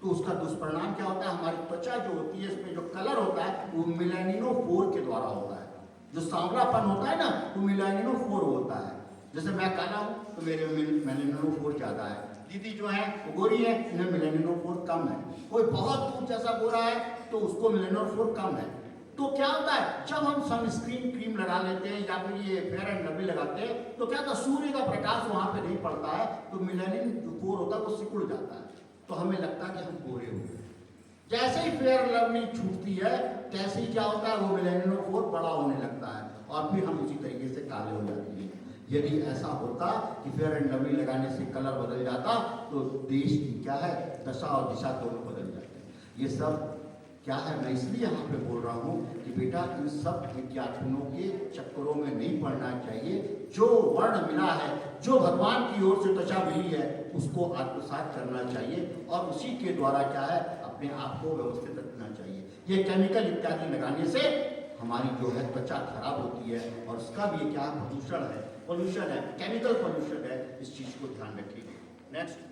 तो उसका दुष्परिणाम क्या होता है? हमारी त्वचा जो होती है इसमें जो कलर होता है वो मेलानिनोफोर के द्वारा होता है। जो सांवलापन होता है ना वो मेलानिनोफोर होता है। जैसे मैं काला हूं तो मेरे में मेलानिनोफोर ज्यादा है, दीदी जो है वो गोरी है, इन्हें मेलानिनोफोर कम है, कोई बहुत दूर जैसा गोरा है तो उसको मेलानिनोफोर कम है। तो क्या होता है जब हम सनस्क्रीन क्रीम लगा लेते हैं या फिर ये फेयर एंड लवली लगाते हैं तो क्या होता है सूर्य का प्रकाश वहां पे नहीं पड़ता है तो मेलानिन जो कोर होता है वो सिकुड़ जाता है, तो हमें लगता है कि हम गोरे हो गए। जैसे ही फेयर लवली छूटती है तैसे ही क्या होता है वो मेलानिनोफोर बड़ा होने लगता है और फिर हम उसी तरीके से काले हो जाते हैं। यदि ऐसा होता कि फेयर एंड लवली लगाने से कलर बदल जाता तो देश की क्या है दशा और दिशा दोनों बदल जाते। ये सब क्या है मैं इसलिए यहाँ पे बोल रहा हूँ कि बेटा इन सब विज्ञापनों के चक्करों में नहीं पड़ना चाहिए। जो वर्ण मिला है, जो भगवान की ओर से त्वचा मिली है उसको आत्मसात करना चाहिए और उसी के द्वारा क्या है अपने आप को व्यवस्थित रखना चाहिए। ये केमिकल इत्यादि लगाने से हमारी जो है त्वचा खराब होती है और उसका भी क्या पोल्यूशन है, केमिकल पोल्यूशन है। इस चीज को ध्यान रखिए। नेक्स्ट,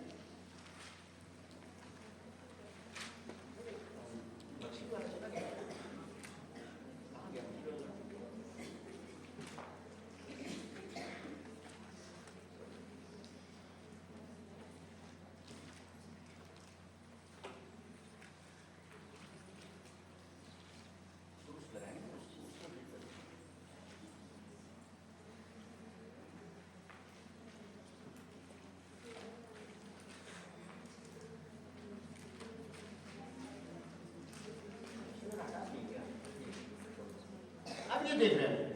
ये देख रहे हैं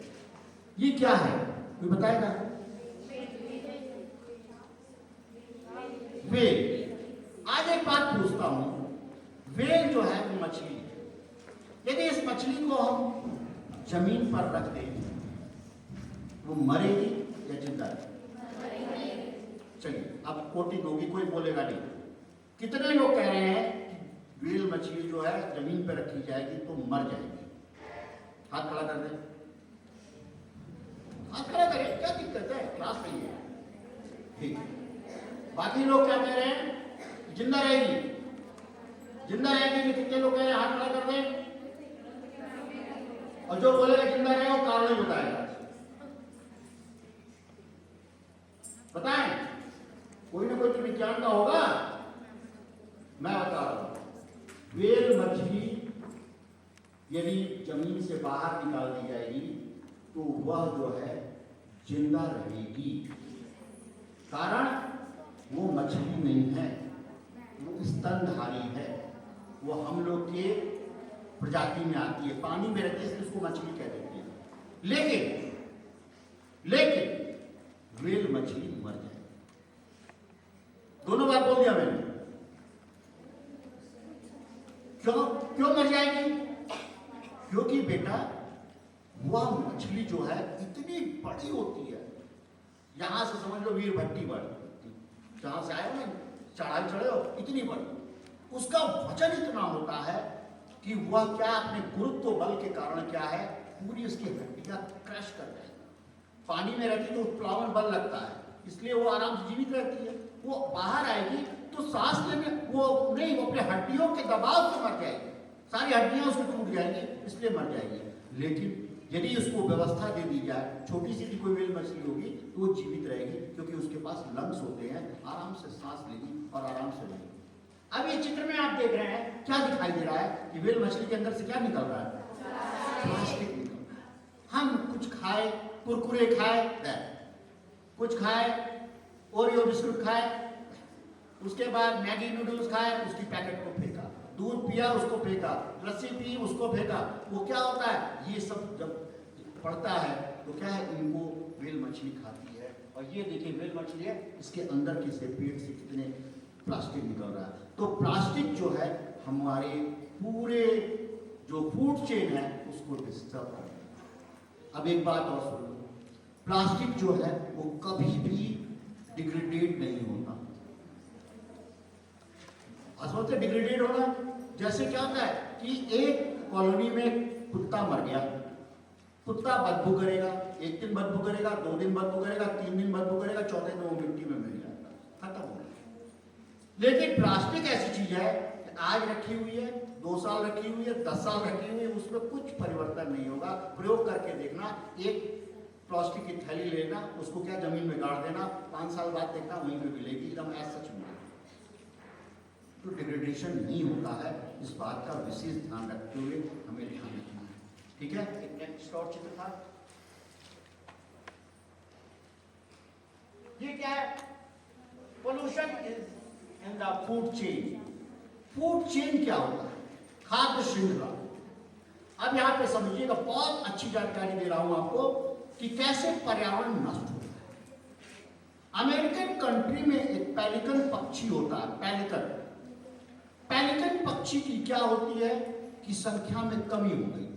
ये क्या है कोई बताएगा? वेल। आज एक बात पूछता हूं, वेल जो है वो मछली है। यदि इस मछली को हम जमीन पर रख दें वो मरेगी या जिंदा रहेगी? चलिए अब कोटिंग होगी, कोई बोलेगा नहीं। कितने लोग कह रहे हैं कि वेल मछली जो है जमीन पर रखी जाएगी तो मर जाएगी? हाथ खड़ा कर दे, हाथ खड़ा करें, क्या दिक्कत है? क्लास नहीं है, ठीक। बाकी लोग क्या कह रहे हैं? जिंदा रहेगी, जिंदा रहेगी। कितने लोग कह रहे हैं? हाथ खड़ा कर दें। और जो बोलेगा जिंदा रहे वो कारण नहीं बताएगा। बताएं, कोई ना कोई तो विज्ञान का होगा। मैं बता रहा हूं, वेल मछली यदि जमीन से बाहर निकाल दी जाएगी तो वह जो है जिंदा रहेगी। कारण वो मछली नहीं है, वो स्तनधारी है, वो हम लोग के प्रजाति में आती है, पानी में रहती है इसलिए उसको मछली कह देते हैं। लेकिन वेल मछली मर जाएगी। दोनों बात बोल दिया मैंने। क्यों मर जाएगी? क्योंकि बेटा वह मछली जो है इतनी बड़ी होती है, यहां से समझ लो वीर भट्टी बड़ी, जहां से आए ना चढ़ाई चढ़े हो इतनी बड़ी, उसका वजन इतना होता है कि वह क्या अपने गुरुत्व बल के कारण क्या है पूरी उसकी हड्डियां क्रश कर जाएगी। पानी में रहती तो प्लावन बल लगता है इसलिए वो आराम से जीवित रहती है। वो बाहर आएगी तो सांस लेने वो नहीं, वो अपने हड्डियों के दबाव से मर जाएगी, सारी हड्डियां उसको टूट जाएंगी इसलिए मर जाएगी। लेकिन यदि उसको व्यवस्था दे दी जाए, छोटी सी भी कोई वेल मछली होगी तो वो जीवित रहेगी क्योंकि उसके पास लंग्स होते हैं, आराम से सांस लेगी और आराम से रहेगी। अब ये चित्र में आप देख रहे हैं क्या दिखाई दे रहा है कि वेल मछली के अंदर से क्या निकल रहा है? प्लास्टिक निकल रहा है। हम कुछ खाए, कुरकुरे खाए, कुछ खाए, ओरियो बिस्कुट खाए, उसके बाद मैगी नूडल्स खाए, उसकी पैकेट को फेंका, दूध पिया उसको फेंका, लस्सी पी उसको फेंका। वो क्या होता है ये सब जब पड़ता है तो क्या है इनको वेल मछली खाती है और ये देखिए व्हेल मछली है, इसके अंदर किसी पेट से कितने प्लास्टिक निकल रहा है। तो प्लास्टिक जो है हमारे पूरे जो फूड चेन है उसको डिस्टर्ब कर रहा है। अब एक बात और सुन लो, प्लास्टिक जो है वो कभी भी डिग्रेडेट नहीं होता। असमझ से डिग्रेडेट होना जैसे क्या होता है कि एक कॉलोनी में कुत्ता मर गया, कुत्ता बदबू करेगा, एक दिन बदबू करेगा, 2 दिन बदबू करेगा, 3 दिन बदबू करेगा, चौथे दिन वो मिट्टी में मिल जाएगा, खत्म हो गया। लेकिन प्लास्टिक ऐसी चीज है कि आज रखी हुई है, 2 साल रखी हुई है, 10 साल रखी हुई है, उसमें कुछ परिवर्तन नहीं होगा। प्रयोग करके देखना, एक प्लास्टिक की थैली लेना, उसको क्या जमीन में गाड़ देना, 5 साल बाद देखना वहीं पे मिलेगी, एकदम ऐसा सच में। तो डिग्रेडेशन नहीं होता है, इस बात का विशेष ध्यान रखते हुए हमें ध्यान रखना है। ठीक है, एक नेक्स्ट और चित्र था, ये क्या है? Pollution is in the food chain. Food chain क्या होता है? खाद्य श्रृंखला। अब यहां पे समझिएगा, बहुत अच्छी जानकारी दे रहा हूं आपको कि कैसे पर्यावरण नष्ट होता है। अमेरिकन कंट्री में एक पेलिकन पक्षी होता है, पेलिकन। पेलिकन पक्षी की क्या होती है कि संख्या में कमी हो गई।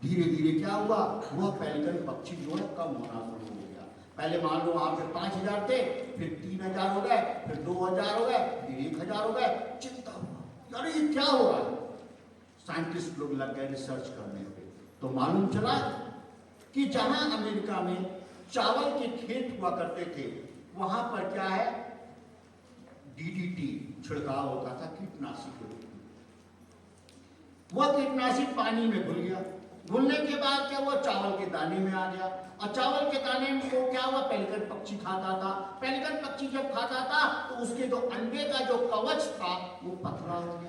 धीरे धीरे क्या हुआ, वह पेलिकन पक्षी जो है कम होना शुरू हो गया। पहले मान लो वहां पे 5000 थे, फिर 3000 हो गए, फिर 2000 हो गए, फिर 1000 हो गए। चिंता हुआ, अरे ये क्या हो रहा है? साइंटिस्ट लोग लग गए रिसर्च करने पे, तो मालूम चला कि जहां अमेरिका में चावल के खेत हुआ करते थे, वहां पर क्या है, डीडीटी छिड़काव होता था, कीटनाशी के रूप में। वह कीटनाशी पानी में घुल गया, घुलने के बाद क्या हुआ, चावल के दाने में आ गया, और चावल के दाने को क्या हुआ, पेलिकन पक्षी खाता था। पेलिकन पक्षी जब खाता था तो उसके जो अंडे का जो कवच था वो पतला हो गया।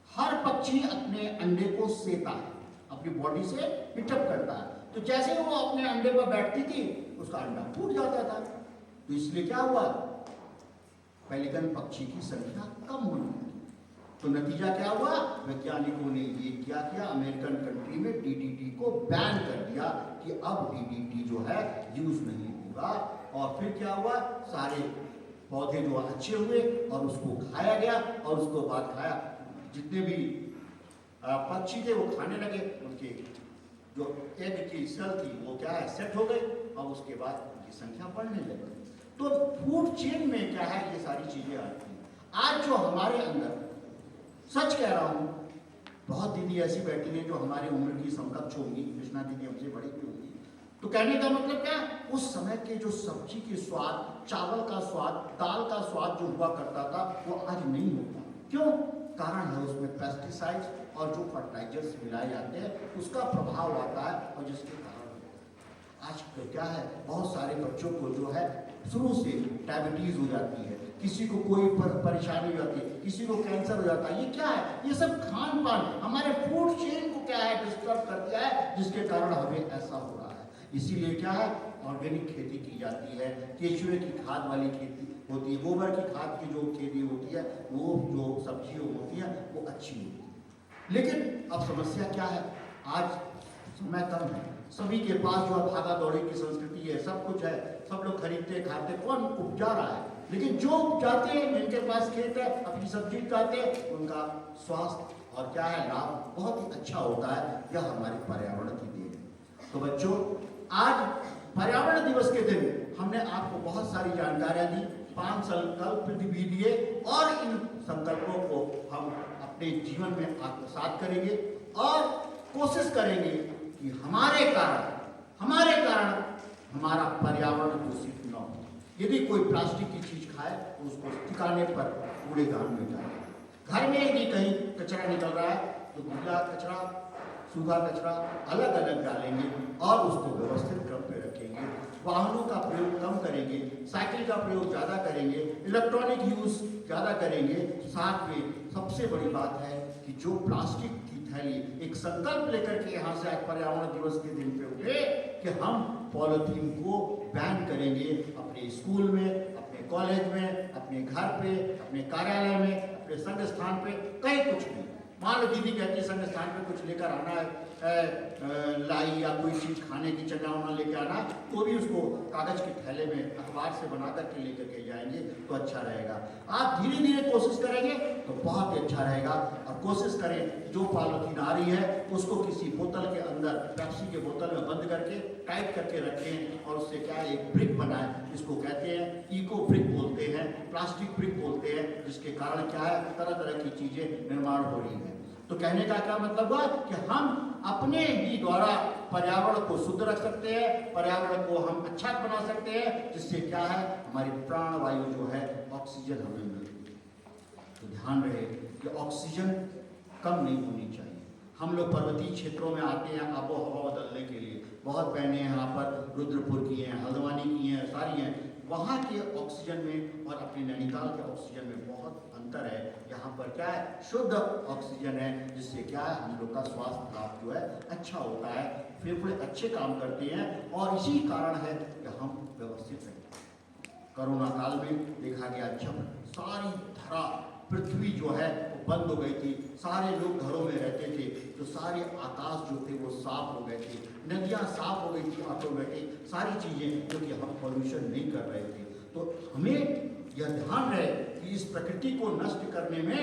हर पक्षी अपने अंडे को सेता है, अपनी बॉडी से हिटअप करता है, तो जैसे वो अपने अंडे पर बैठती थी उसका अंडा फूट जाता था। तो इसलिए क्या हुआ, पेलिकन पक्षी की संख्या कम होने लगी। तो नतीजा क्या हुआ, वैज्ञानिकों ने ये क्या किया, अमेरिकन कंट्री में डीडीटी को बैन कर दिया कि अब डीडीटी जो है यूज नहीं होगा। और फिर क्या हुआ, सारे पौधे जो अच्छे हुए और उसको खाया गया, और उसको बाद खाया, जितने भी पक्षी थे वो खाने लगे, उनके जो एग की सेल थी वो क्या है, सेट हो गई, और उसके बाद उनकी संख्या बढ़ने लगी। तो फूड चेन में क्या है, ये सारी चीजें आती हैं। आज जो हमारे अंदर, सच कह रहा हूं, बहुत दीदी ऐसी बैठी हैं जो हमारे उम्र की समकक्ष होंगी, कृष्णा दीदी हमसे बड़ी भी होंगी। तो कहने का मतलब क्या, उस समय के जो सब्जी के स्वाद, चावल का स्वाद, दाल का स्वाद जो हुआ करता था वो आज नहीं होता। क्यों? कारण है उसमें पेस्टिसाइड्स और जो फर्टिलाइजर्स मिलाए जाते हैं उसका प्रभाव आता है, और जिसके कारण आज क्या है, बहुत सारे बच्चों को जो है शुरू से डायबिटीज हो जाती है, किसी को कोई परेशानी हो जाती है, किसी को कैंसर हो जाता है। ये क्या है, ये सब खान पान हमारे फूड चेन को क्या है, डिस्टर्ब कर दिया है, जिसके कारण हमें ऐसा हो रहा है। इसीलिए क्या है, ऑर्गेनिक खेती की जाती है, केचुए की खाद वाली खेती होती है, गोबर की खाद की जो खेती होती है, वो जो सब्जियां होती हैं वो अच्छी होती है। लेकिन अब समस्या क्या है, आज समय कम है, सभी के पास जो भागा दौड़ी की संस्कृति है, सब कुछ है, सब लोग खरीदते खाते, कौन उपजा रहा है? लेकिन जो उपजाते हैं, जिनके पास खेत है, अपनी सब्जी उगाते हैं, उनका स्वास्थ्य और क्या है, लाभ बहुत ही अच्छा होता है। यह हमारे पर्यावरण की देन है। तो बच्चों, आज पर्यावरण दिवस के दिन हमने आपको बहुत सारी जानकारियां दी, 5 संकल्प भी दिए, और इन संकल्पों को हम अपने जीवन में आत्मसात करेंगे और कोशिश करेंगे कि हमारे कारण हमारा पर्यावरण दूषित न हो। यदि कोई प्लास्टिक की चीज खाए तो उसको ठिकाने पर कूड़ेदान में डालें। घर में यदि कहीं कचरा निकल रहा है तो गीला कचरा, सूखा कचरा अलग अलग डालेंगे और उसको व्यवस्थित क्रम पे रखेंगे। वाहनों का प्रयोग कम करेंगे, साइकिल का प्रयोग ज़्यादा करेंगे, इलेक्ट्रॉनिक यूज ज़्यादा करेंगे। साथ में सबसे बड़ी बात है कि जो प्लास्टिक की थैली, एक संकल्प लेकर के यहाँ से आज पर्यावरण दिवस के दिन पे उठे कि हम पॉलिथीन को बैन करेंगे। अपने स्कूल में, अपने कॉलेज में, अपने घर पे, अपने कार्यालय में, अपने संघ स्थान पे, कहीं कुछ नहीं, मान लो दीदी कहती है संग स्थान पे कुछ लेकर आना है, लाई या कोई चीज खाने की चना उना लेके आना, तो भी उसको कागज के थैले में अखबार से बना करके लेकर के जाएंगे तो अच्छा रहेगा। आप धीरे धीरे कोशिश करेंगे तो बहुत ही अच्छा रहेगा। और कोशिश करें जो पॉलिथीन आ रही है उसको किसी बोतल के अंदर, पेप्सी के बोतल में बंद करके टाइट करके रखें और उससे क्या है एक ब्रिक बनाए। इसको कहते हैं इको ब्रिक बोलते हैं, प्लास्टिक ब्रिक बोलते हैं, जिसके कारण क्या है तरह तरह की चीजें निर्माण हो रही है। तो कहने का क्या मतलब हुआ कि हम अपने ही द्वारा पर्यावरण को शुद्ध रख सकते हैं, पर्यावरण को हम अच्छा बना सकते हैं, जिससे क्या है हमारी प्राण वायु जो है ऑक्सीजन हमें मिलती है। तो ध्यान रहे कि ऑक्सीजन कम नहीं होनी चाहिए। हम लोग पर्वतीय क्षेत्रों में आते हैं आबो हवा बदलने के लिए, बहुत बहने यहाँ पर रुद्रपुर की हैं, हल्द्वानी की हैं, सारी हैं। वहाँ के ऑक्सीजन में और अपने नैनीताल के ऑक्सीजन में बहुत अंतर है। यहाँ पर क्या है शुद्ध ऑक्सीजन है, जिससे क्या है हम लोग का स्वास्थ्य लाभ जो है अच्छा होता है, फेफड़े अच्छे काम करते हैं और इसी कारण है कि हम व्यवस्थित रहते हैं। कोरोना काल में देखा गया जब सारी धरा पृथ्वी जो है वो बंद हो गई थी, सारे लोग घरों में रहते थे, तो सारे आकाश जो थे वो साफ हो गए थे, नदियाँ साफ हो गई थी ऑटोमेटिक, सारी चीजें जो कि हम पॉल्यूशन नहीं कर रहे थे। तो हमें यह ध्यान रहे कि इस प्रकृति को नष्ट करने में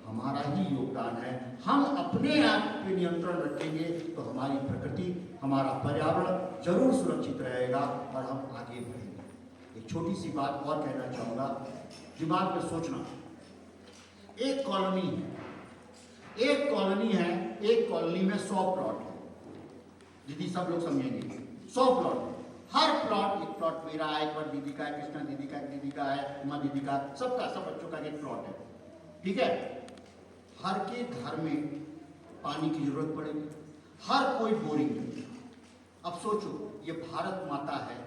हमारा ही योगदान है। हम अपने आप पे नियंत्रण रखेंगे तो हमारी प्रकृति, हमारा पर्यावरण जरूर सुरक्षित रहेगा और हम आगे बढ़ेंगे। एक छोटी सी बात और कहना चाहूँगा, दिमाग में सोचना। एक कॉलोनी है, एक कॉलोनी में 100 प्लॉट है। दीदी सब लोग समझेंगे, 100 प्लॉट है। हर प्लॉट, एक प्लॉट मेरा है, एक बार दीदी का है, कृष्णा दीदी का, दीदी का है, उमा दीदी का, सबका, सब बच्चों का एक प्लॉट है, ठीक है। हर के घर में पानी की जरूरत पड़ेगी, हर कोई बोरिंग। अब सोचो ये भारत माता है,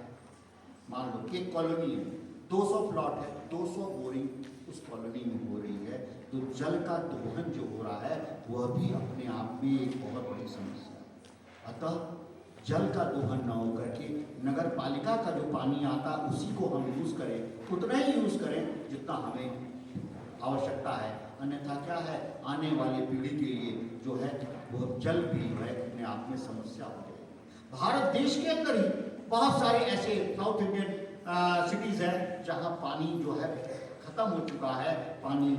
मान लो एक कॉलोनी है, 200 प्लॉट है, 200 बोरिंग उस कॉलोनी में हो रही है, तो जल का दोहन जो हो रहा है वह भी अपने आप में एक बहुत बड़ी समस्या है। अतः जल का दोहन न होकर के नगर पालिका का जो पानी आता है उसी को हम यूज करें, उतना ही यूज करें जितना हमें आवश्यकता है। अन्यथा क्या है आने वाली पीढ़ी के लिए जो है वो जल भी है अपने आप में समस्या हो जाएगी। भारत देश के अंदर ही बहुत सारे ऐसे साउथ इंडियन सिटीज हैं जहाँ पानी जो है खत्म हो चुका है, पानी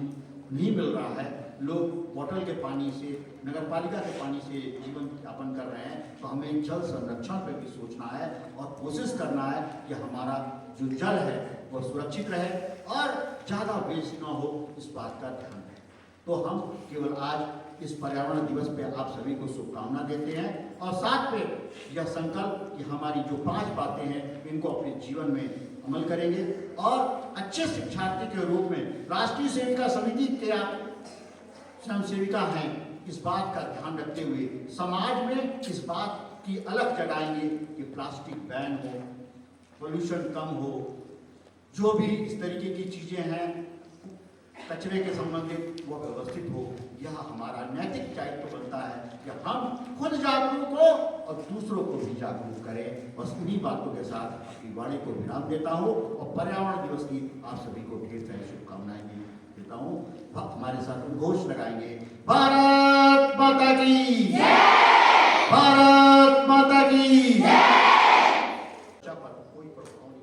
नहीं मिल रहा है, लोग बोतल के पानी से, नगर पालिका के पानी से जीवन यापन कर रहे हैं। तो हमें जल संरक्षण पर भी सोचना है और कोशिश करना है कि हमारा जो जल है वह सुरक्षित रहे और ज़्यादा वेस्ट ना हो, इस बात का ध्यान रखें। तो हम केवल आज इस पर्यावरण दिवस पे आप सभी को शुभकामना देते हैं और साथ में यह संकल्प कि हमारी जो 5 बातें हैं इनको अपने जीवन में अमल करेंगे और अच्छे शिक्षार्थी के रूप में राष्ट्रीय सेविका समिति के आप स्वयं सेविका हैं, इस बात का ध्यान रखते हुए समाज में इस बात की अलग जगाएंगे कि प्लास्टिक बैन हो, पोल्यूशन कम हो, जो भी इस तरीके की चीजें हैं कचरे के संबंधित वो व्यवस्थित हो। यह हमारा नैतिक दायित्व बनता है कि हम खुद जागरूक हो और दूसरों को भी जागरूक करें। बस इन्हीं बातों के साथ अपनी वाणी को विराम देता हूँ और पर्यावरण दिवस की आप सभी को ढेर सारी शुभकामनाएं देता हूँ। हमारे साथ घोष लगाएंगे, भारत माता की जय, भारत माता की जय। कोई प्रभाव नहीं,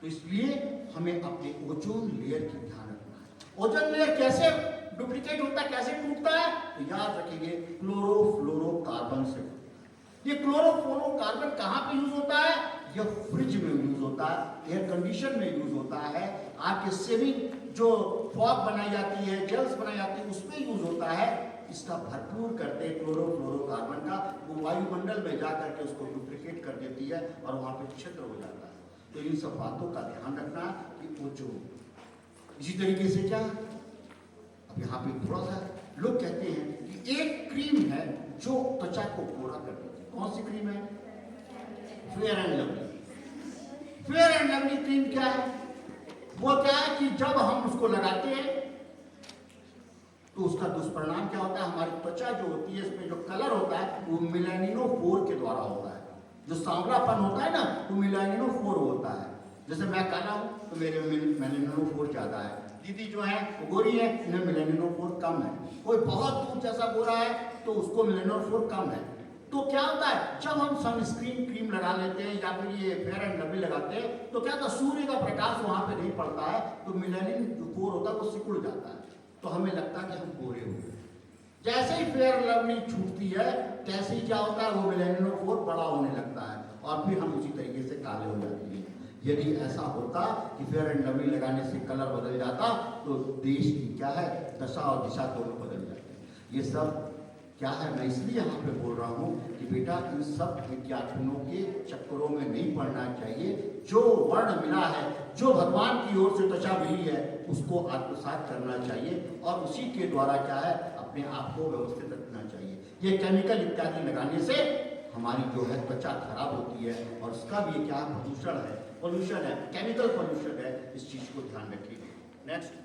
तो इसलिए हमें अपने ओजोन लेयर की ध्यान रखना है। ओजोन लेयर कैसे डुप्लीकेट होता है, कैसे टूटता है, तो याद रखिए क्लोरोफ्लोरोकार्बन से। ये क्लोरोफ्लोरोकार्बन कहाँ पे यूज होता है? यह फ्रिज में यूज होता है, एयर कंडीशन में यूज होता है, आपके सेविंग जो फॉग बनाई जाती है, जेल्स बनाई जाती है, उसमें यूज होता है। इसका भरपूर करते हैं क्लोरोफ्लोरोकार्बन का, वो वायुमंडल में जाकर के उसको डुप्लीकेट कर देती है और वहां पे छिद्र हो जाता है। तो इन सब बातों का ध्यान रखना कि वो जो इसी तरीके से क्या, अब यहाँ पे थोड़ा सा लोग कहते हैं कि एक क्रीम है जो त्वचा को गोरा कर देती है। कौन सी क्रीम है? Fair and lovely. Fair and lovely cream क्या है? वो क्या है कि जब हम उसको लगाते हैं तो उसका दुष्परिणाम क्या होता है, हमारी त्वचा जो होती है इसमें जो कलर होता है वो मेलानिनोफोर के द्वारा होता है। जो सांवलापन होता है ना वो मेलानिनोफोर होता है। जैसे मैं काला हूं तो मेरे में मेलानिनोफोर ज्यादा है, दीदी जो है वो गोरी है, इन्हें मेलानिनोफोर कम है। कोई बहुत दूर जैसा गोरा है तो उसको मेलानिनोफोर कम है। तो क्या होता है, जब हम सनस्क्रीन क्रीम लगा लेते हैं या फिर ये फेयर एंड लवली लगाते हैं तो क्या होता है, सूर्य का प्रकाश वहां पे नहीं पड़ता है तो मेलानिन जो कोर होता है वो सिकुड़ जाता है, तो हमें लगता है कि हम गोरे हो गए। जैसे ही फेयर लवली छूटती है तैसे ही क्या होता है, वो मेलानिनोफोर बड़ा होने लगता है और फिर हम उसी तरीके से काले हो जाते हैं। यदि ऐसा होता कि फेयर एंड लवली लगाने से कलर बदल जाता तो देश की क्या है दशा और दिशा दोनों बदल जाते। ये सब क्या है, मैं इसलिए यहाँ पे बोल रहा हूँ कि बेटा इन सब विज्ञापनों के चक्करों में नहीं पड़ना चाहिए। जो वर्ण मिला है, जो भगवान की ओर से त्वचा मिली है, उसको आत्मसात करना चाहिए और उसी के द्वारा क्या है अपने आप को व्यवस्थित रखना चाहिए। ये केमिकल इत्यादि लगाने से हमारी जो है त्वचा खराब होती है और उसका भी क्या पोल्यूशन है, केमिकल पोल्यूशन है। इस चीज को ध्यान रखिए। नेक्स्ट,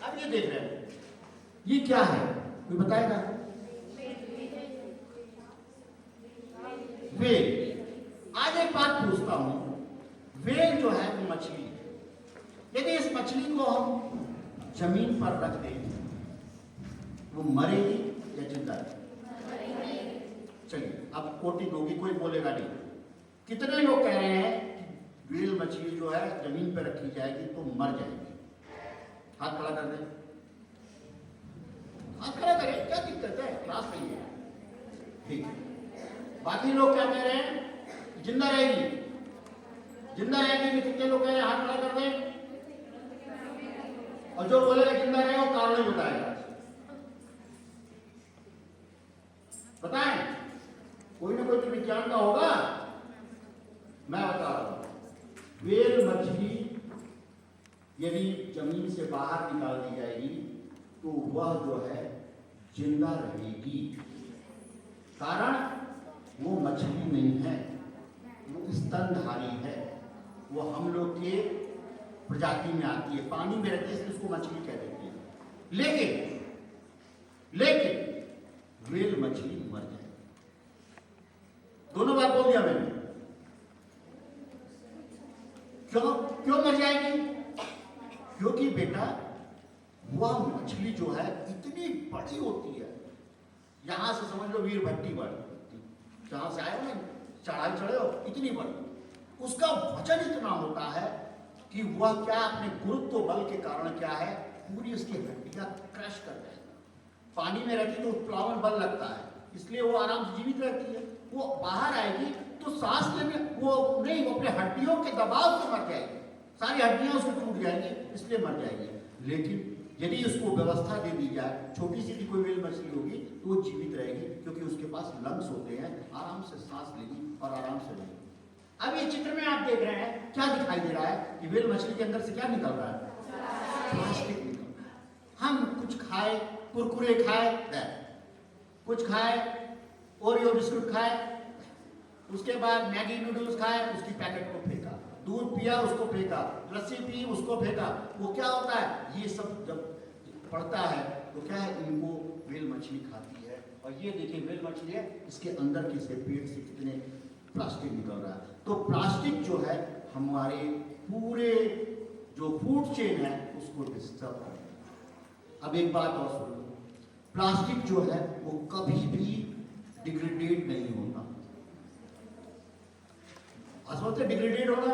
अब ये देख रहे हैं, ये क्या है कोई बताएगा? वेल। आज एक बात पूछता हूं, वेल जो है वो मछली है। यदि इस मछली को हम जमीन पर रख दें वो मरेगी या जिंदा रहेगी? चलिए अब कोटि होगी, कोई बोलेगा नहीं। कितने लोग कह रहे हैं कि वेल मछली जो है जमीन पर रखी जाएगी तो मर जाएगी? हाथ खड़ा कर दे, हाथ खड़ा करें, क्या दिक्कत है, क्लास नहीं है, ठीक है। बाकी लोग क्या कह रहे हैं, जिंदा रहेगी, जिंदा रहेगी भी कितने लोग कह रहे हैं, हाथ खड़ा कर दें। और जो बोलेगा जिंदा रहे वो कारण नहीं बताएगा, बताएं, कोई ना कोई तो विज्ञान का होगा। मैं बता रहा हूं, वेल मछली यदि जमीन से बाहर निकाल दी जाएगी तो वह जो है जिंदा रहेगी। कारण वो मछली नहीं है, वो स्तनधारी है, वो हम लोग के प्रजाति में आती है, पानी में रहती है, उसको मछली कह देते हैं। लेकिन वेल मछली मर जाएगी। दोनों बात बोल दिया मैंने। क्यों मर जाएगी? क्योंकि बेटा वह मछली जो है इतनी बड़ी होती है, यहां से समझ लो वीर भट्टी बड़ी, जहां से आए हो ना चढ़ाई चढ़े हो, इतनी बड़ी, उसका वजन इतना होता है कि वह क्या अपने गुरुत्व बल के कारण क्या है पूरी उसकी हड्डियां क्रश कर देगा। पानी में रहती तो प्लावन बल लगता है, इसलिए वो आराम से जीवित रहती है। वो बाहर आएगी तो सांस लेने वो नहीं, वो अपने हड्डियों के दबाव से मर जाएगी, सारी हड्डियां उसको टूट जाएंगी, इसलिए मर जाएगी। लेकिन यदि उसको व्यवस्था दे दी जाए, छोटी सी भी कोई वेल मछली होगी तो वो जीवित रहेगी, क्योंकि उसके पास लंग्स होते हैं, आराम से सांस लेगी और आराम से रहेगी। अब ये चित्र में आप देख रहे हैं क्या दिखाई दे रहा है कि वेल मछली के अंदर से क्या निकल रहा है? प्लास्टिक निकल रहा है। हम कुछ खाए, कुरकुरे खाए, कुछ खाए, ओरियो बिस्कुट खाए, उसके बाद मैगी नूडल्स खाए, उसकी पैकेट को फेंका, दूध पिया उसको फेंका, लस्सी पी उसको फेंका। वो क्या होता है, ये सब जब पड़ता है तो क्या है, इनको वेल मछली खाती है। और ये देखिए वेल मछली है, इसके अंदर के से पेट से कितने प्लास्टिक निकल रहा है। तो प्लास्टिक जो है हमारे पूरे जो फूड चेन है उसको डिस्टर्ब करता है। अब एक बात और सुन लो, प्लास्टिक जो है वो कभी भी डिग्रेडेट नहीं होता। असमझते डिग्रेडेट होना,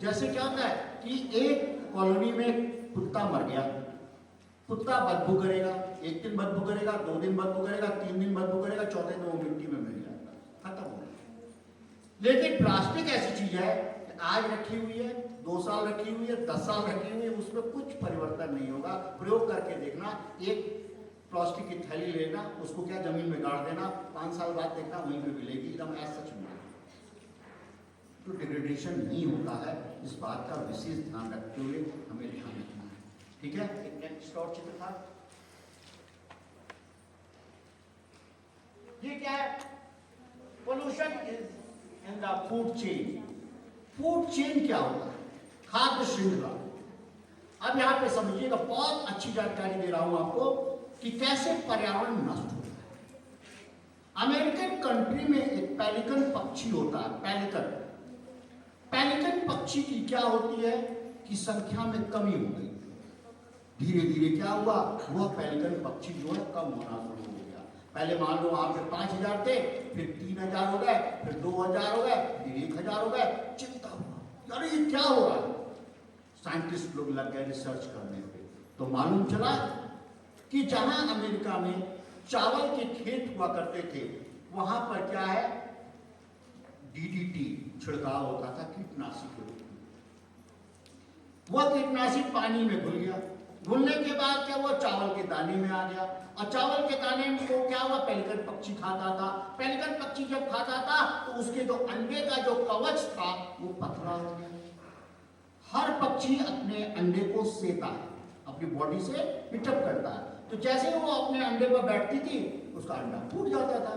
जैसे क्या होता है कि एक कॉलोनी में कुत्ता मर गया, कुत्ता बदबू करेगा, एक दिन बदबू करेगा, 2 दिन बदबू करेगा, 3 दिन बदबू करेगा, चौथे दिन वो मिट्टी में मिल जाएगा, खत्म हो गया। लेकिन प्लास्टिक ऐसी चीज है कि आज रखी हुई है, 2 साल रखी हुई है, 10 साल रखी हुई है, उसमें कुछ परिवर्तन नहीं होगा। प्रयोग करके देखना, एक प्लास्टिक की थैली लेना, उसको क्या जमीन में गाड़ देना, 5 साल बाद देखना वहीं पे मिलेगी, एकदम ऐसा सच में। तो डिग्रेडेशन नहीं होता है। इस बात का विशेष ध्यान रखते हुए हमें ध्यान रखना है। ठीक है, एक नेक्स्ट और चित्र था, ये क्या है? Pollution is in the food chain. Food chain क्या होता है? खाद्य श्रृंखला। अब यहां पे समझिएगा, बहुत अच्छी जानकारी दे रहा हूं आपको कि कैसे पर्यावरण नष्ट होता है। अमेरिकन कंट्री में एक पेलिकन पक्षी होता है, पेलिकन। पेलिकन पक्षी की क्या होती है कि संख्या में कमी हो गई। धीरे धीरे क्या हुआ, वह पेलिकन पक्षी जो है कम होना शुरू हो गया। पहले मान लो वहां पे 5000 थे, फिर 3000 हो गए, फिर 2000 हो गए, फिर 1000 हो गए। चिंता हुआ, अरे ये क्या हो रहा है? साइंटिस्ट लोग लग गए रिसर्च करने पे, तो मालूम चला कि जहां अमेरिका में चावल के खेत हुआ करते थे, वहां पर क्या है, डीडीटी छिड़काव होता था, कीटनाशक। वह कीटनाशक पानी में घुल गया, घुलने के बाद क्या हुआ, चावल के दाने में आ गया, और चावल के दाने में को क्या हुआ, पेलिकन पक्षी खाता था। पेलिकन पक्षी जब खाता था तो उसके जो अंडे का जो कवच था वो पतला हो गया। हर पक्षी अपने अंडे को सेता है, अपनी बॉडी से पिटअप करता है, तो जैसे वो अपने अंडे पर बैठती थी उसका अंडा फूट जाता था।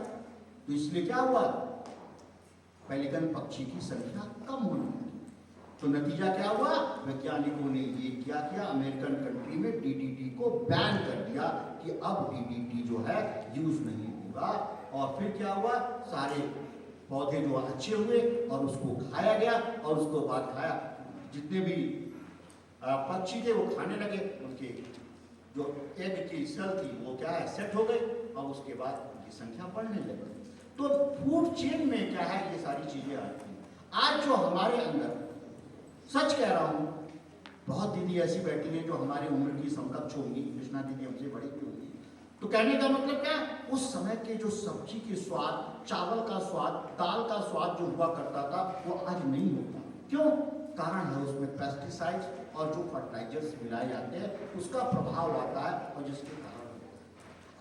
तो इसलिए क्या हुआ, पेलिकन पक्षी की संख्या कम होने लगी। तो नतीजा क्या हुआ, वैज्ञानिकों ने ये क्या किया, अमेरिकन कंट्री में डीडीटी को बैन कर दिया कि अब डीडीटी जो है यूज नहीं होगा। और फिर क्या हुआ, सारे पौधे जो अच्छे हुए और उसको खाया गया, और उसको बाद खाया जितने भी पक्षी थे वो खाने लगे, उनके जो एग की सेल थी वो क्या है, सेट हो गई, और उसके बाद उनकी संख्या बढ़ने लगी। तो फूड चेन में क्या है, ये सारी चीजें आती हैं। आज जो हमारे अंदर, सच कह रहा हूं, बहुत दीदी ऐसी बैठी हैं जो हमारी उम्र की समकक्ष होंगी, कृष्णा दीदी हमसे बड़ी भी होंगी। तो कहने का मतलब क्या, उस समय के जो सब्जी के स्वाद, चावल का स्वाद, दाल का स्वाद जो हुआ करता था वो आज नहीं होता। क्यों? कारण है उसमें पेस्टिसाइड्स और जो फर्टिलाइजर्स मिलाए जाते हैं उसका प्रभाव आता है, और जिसके कारण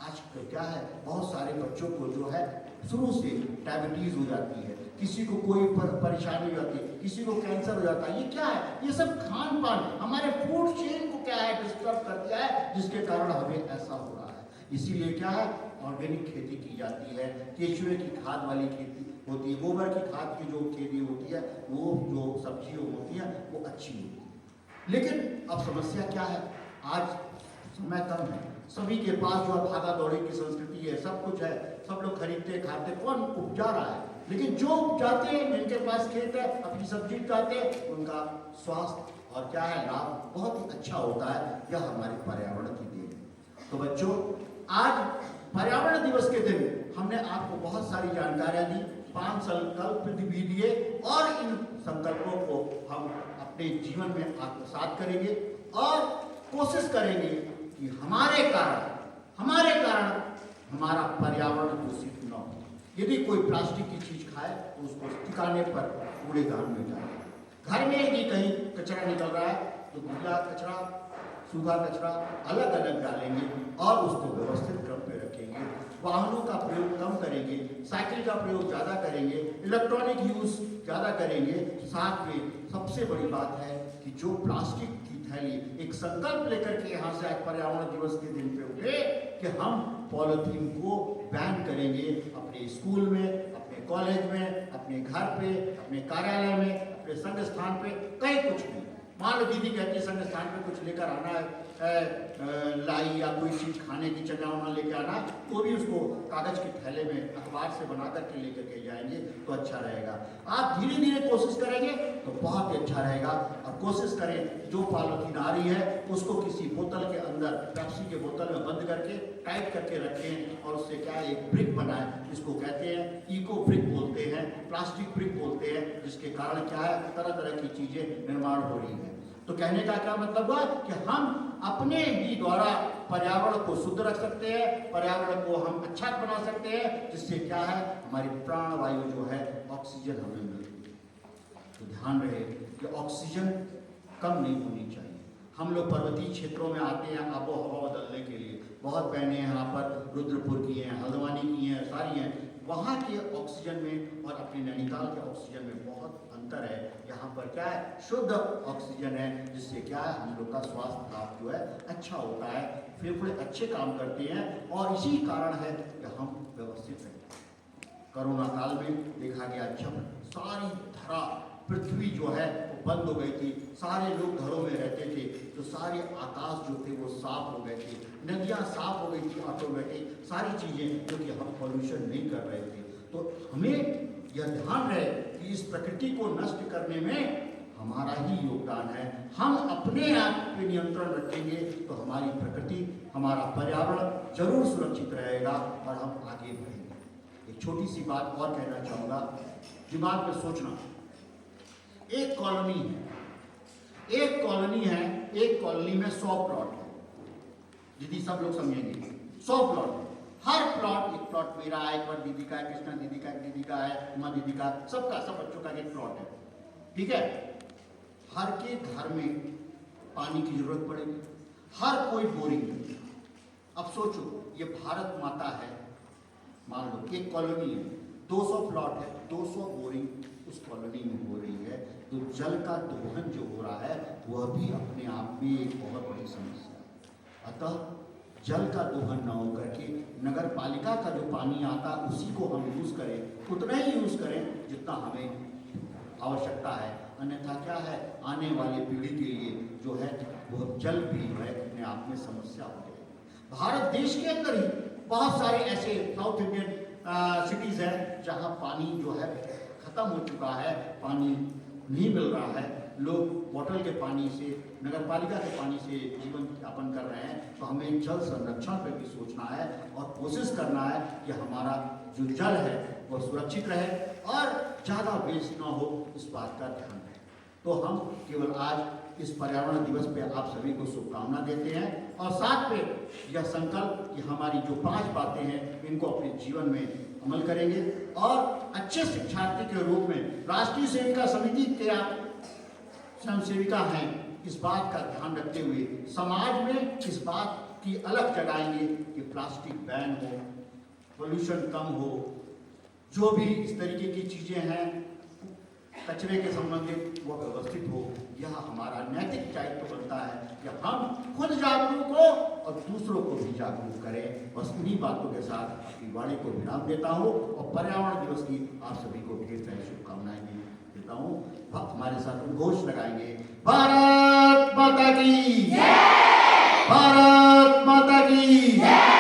आज क्या है, बहुत सारे बच्चों को जो है शुरू से डायबिटीज हो जाती है, किसी को कोई परेशानी हो जाती है, किसी को कैंसर हो जाता है। ये क्या है, ये सब खान पान हमारे फूड चेन को क्या है, डिस्टर्ब कर दिया है, जिसके कारण हमें ऐसा हो रहा है। इसीलिए क्या है, ऑर्गेनिक खेती की जाती है, केचुए की खाद वाली खेती होती है, गोबर की खाद की जो खेती होती है, वो जो सब्जियां होती हैं वो अच्छी होती है। लेकिन अब समस्या क्या है, आज समय कम है, सभी के पास जो भागा दौड़ी की संस्कृति है, सब कुछ है, सब लोग खरीदते खाते, कौन उपजा रहा है? लेकिन जो उपजाते हैं, जिनके पास खेत है, अपनी सब्जी उगाते हैं, उनका स्वास्थ्य और क्या है, लाभ बहुत ही अच्छा होता है। यह हमारे पर्यावरण की देन है। तो बच्चों, आज पर्यावरण दिवस के दिन हमने आपको बहुत सारी जानकारियां दी, 5 संकल्प भी दिए, और इन संकल्पों को हम अपने जीवन में आत्मसात करेंगे और कोशिश करेंगे कि हमारे कारण हमारा पर्यावरण दूषित न हो। यदि कोई प्लास्टिक की चीज खाए तो उसको ठिकाने पर कूड़ेदान में डालें। घर में यदि कहीं कचरा निकल रहा है तो गीला कचरा, सूखा कचरा अलग अलग डालेंगे और उसको व्यवस्थित क्रम पे रखेंगे। वाहनों का प्रयोग कम करेंगे, साइकिल का प्रयोग ज़्यादा करेंगे, इलेक्ट्रॉनिक यूज ज़्यादा करेंगे। साथ में सबसे बड़ी बात है कि जो प्लास्टिक की थैली, एक संकल्प लेकर के यहाँ से आज पर्यावरण दिवस के दिन पे उठे कि हम पॉलिथीन को बैन करेंगे। अपने स्कूल में, अपने कॉलेज में, अपने घर पे, अपने कार्यालय में, अपने संघ स्थान पे, कहीं कुछ भी। मान लो दीदी कहती है संघ स्थान पे कुछ लेकर आना है, लाई या कोई चीज खाने की चना उना लेके आना, तो भी उसको कागज के थैले में अखबार से बना करके लेकर के जाएंगे तो अच्छा रहेगा। आप धीरे धीरे कोशिश करेंगे तो बहुत ही अच्छा रहेगा। और कोशिश करें जो पॉलिथीन आ रही है उसको किसी बोतल के अंदर, पेप्सी के बोतल में बंद करके टाइट करके रखें, और उससे क्या है, एक ब्रिक बनाए, इसको कहते हैं इको ब्रिक बोलते हैं, प्लास्टिक ब्रिक बोलते हैं, जिसके कारण क्या है, तरह तरह की चीजें निर्माण हो रही है। तो कहने का क्या मतलब हुआ कि हम अपने ही द्वारा पर्यावरण को शुद्ध रख सकते हैं, पर्यावरण को हम अच्छा बना सकते हैं, जिससे क्या है, हमारी प्राण वायु जो है, ऑक्सीजन हमें मिलती है। तो ध्यान रहे कि ऑक्सीजन कम नहीं होनी चाहिए। हम लोग पर्वतीय क्षेत्रों में आते हैं आबो हवा बदलने के लिए, बहुत बहनें हैं यहाँ पर, रुद्रपुर की हैं, हल्द्वानी की हैं, सारी हैं, वहाँ के ऑक्सीजन में और अपने नैनीताल के ऑक्सीजन में बहुत अंतर है। यहाँ पर क्या है, शुद्ध ऑक्सीजन है, जिससे क्या है हम लोग का स्वास्थ्य लाभ जो है अच्छा होता है, फेफड़े अच्छे काम करते हैं और इसी कारण है कि हम व्यवस्थित हैं। कोरोना काल में देखा गया जब सारी धरा पृथ्वी जो है वो बंद हो गई थी, सारे लोग घरों में रहते थे, तो सारे आकाश जो थे वो साफ हो गए थे, नदियाँ साफ हो गई थी ऑटोमेटिक, सारी चीज़ें जो कि हम पोल्यूशन नहीं कर रहे थे। तो हमें यह ध्यान रहे कि इस प्रकृति को नष्ट करने में हमारा ही योगदान है। हम अपने आप पे नियंत्रण रखेंगे तो हमारी प्रकृति, हमारा पर्यावरण जरूर सुरक्षित रहेगा और हम आगे बढ़ेंगे। एक छोटी सी बात और कहना चाहूँगा, दिमाग में सोचना, एक कॉलोनी है, एक कॉलोनी में 100 प्लॉट है। दीदी सब लोग समझेंगे, 100 प्लॉट है। हर प्लॉट, एक प्लॉट मेरा है, एक बार दीदी का है, कृष्णा दीदी का, एक दीदी का है, उमा दीदी का, सबका, सब बच्चों का एक प्लॉट है, ठीक है। हर के घर में पानी की जरूरत पड़ेगी, हर कोई बोरिंग। अब सोचो, ये भारत माता है, मान लो एक कॉलोनी है, 200 प्लॉट है, 200 बोरिंग उस कॉलोनी में हो रही है, तो जल का दोहन जो हो रहा है वह भी अपने आप में एक बहुत बड़ी समस्या है। अतः जल का दोहन न होकर के नगर पालिका का जो पानी आता है उसी को हम यूज करें, उतना ही यूज करें जितना हमें आवश्यकता है। अन्यथा क्या है, आने वाले पीढ़ी के लिए जो है वह जल भी जो है अपने आप में समस्या हो जाएगी। भारत देश के अंदर ही बहुत सारे ऐसे साउथ इंडियन सिटीज हैं जहाँ पानी जो है खत्म हो चुका है, पानी नहीं मिल रहा है, लोग बोतल के पानी से, नगर पालिका के पानी से जीवन यापन कर रहे हैं। तो हमें जल संरक्षण पर भी सोचना है और कोशिश करना है कि हमारा जो जल है वह सुरक्षित रहे और ज़्यादा वेस्ट ना हो, इस बात का ध्यान रहे। तो हम केवल आज इस पर्यावरण दिवस पे आप सभी को शुभकामना देते हैं और साथ में यह संकल्प कि हमारी जो 5 बातें हैं इनको अपने जीवन में अमल करेंगे और अच्छे शिक्षार्थी के रूप में राष्ट्रीय सेविका समिति के आप स्वयंसेविका हैं, इस बात का ध्यान रखते हुए समाज में इस बात की अलग जगाएंगे कि प्लास्टिक बैन हो, पोल्यूशन कम हो, जो भी इस तरीके की चीजें हैं कचरे के संबंधित वो व्यवस्थित हो। यह हमारा नैतिक दायित्व बनता है कि हम खुद जागरूक हो और दूसरों को भी जागरूक करें। बस इन्हीं बातों के साथ अपनी वाणी को विराम देता हूँ और पर्यावरण दिवस की आप सभी को ढेर सारी शुभकामनाएं देता हूँ। हमारे साथ उद्घोष लगाएंगे, भारत माता की जय, भारत माता की जय।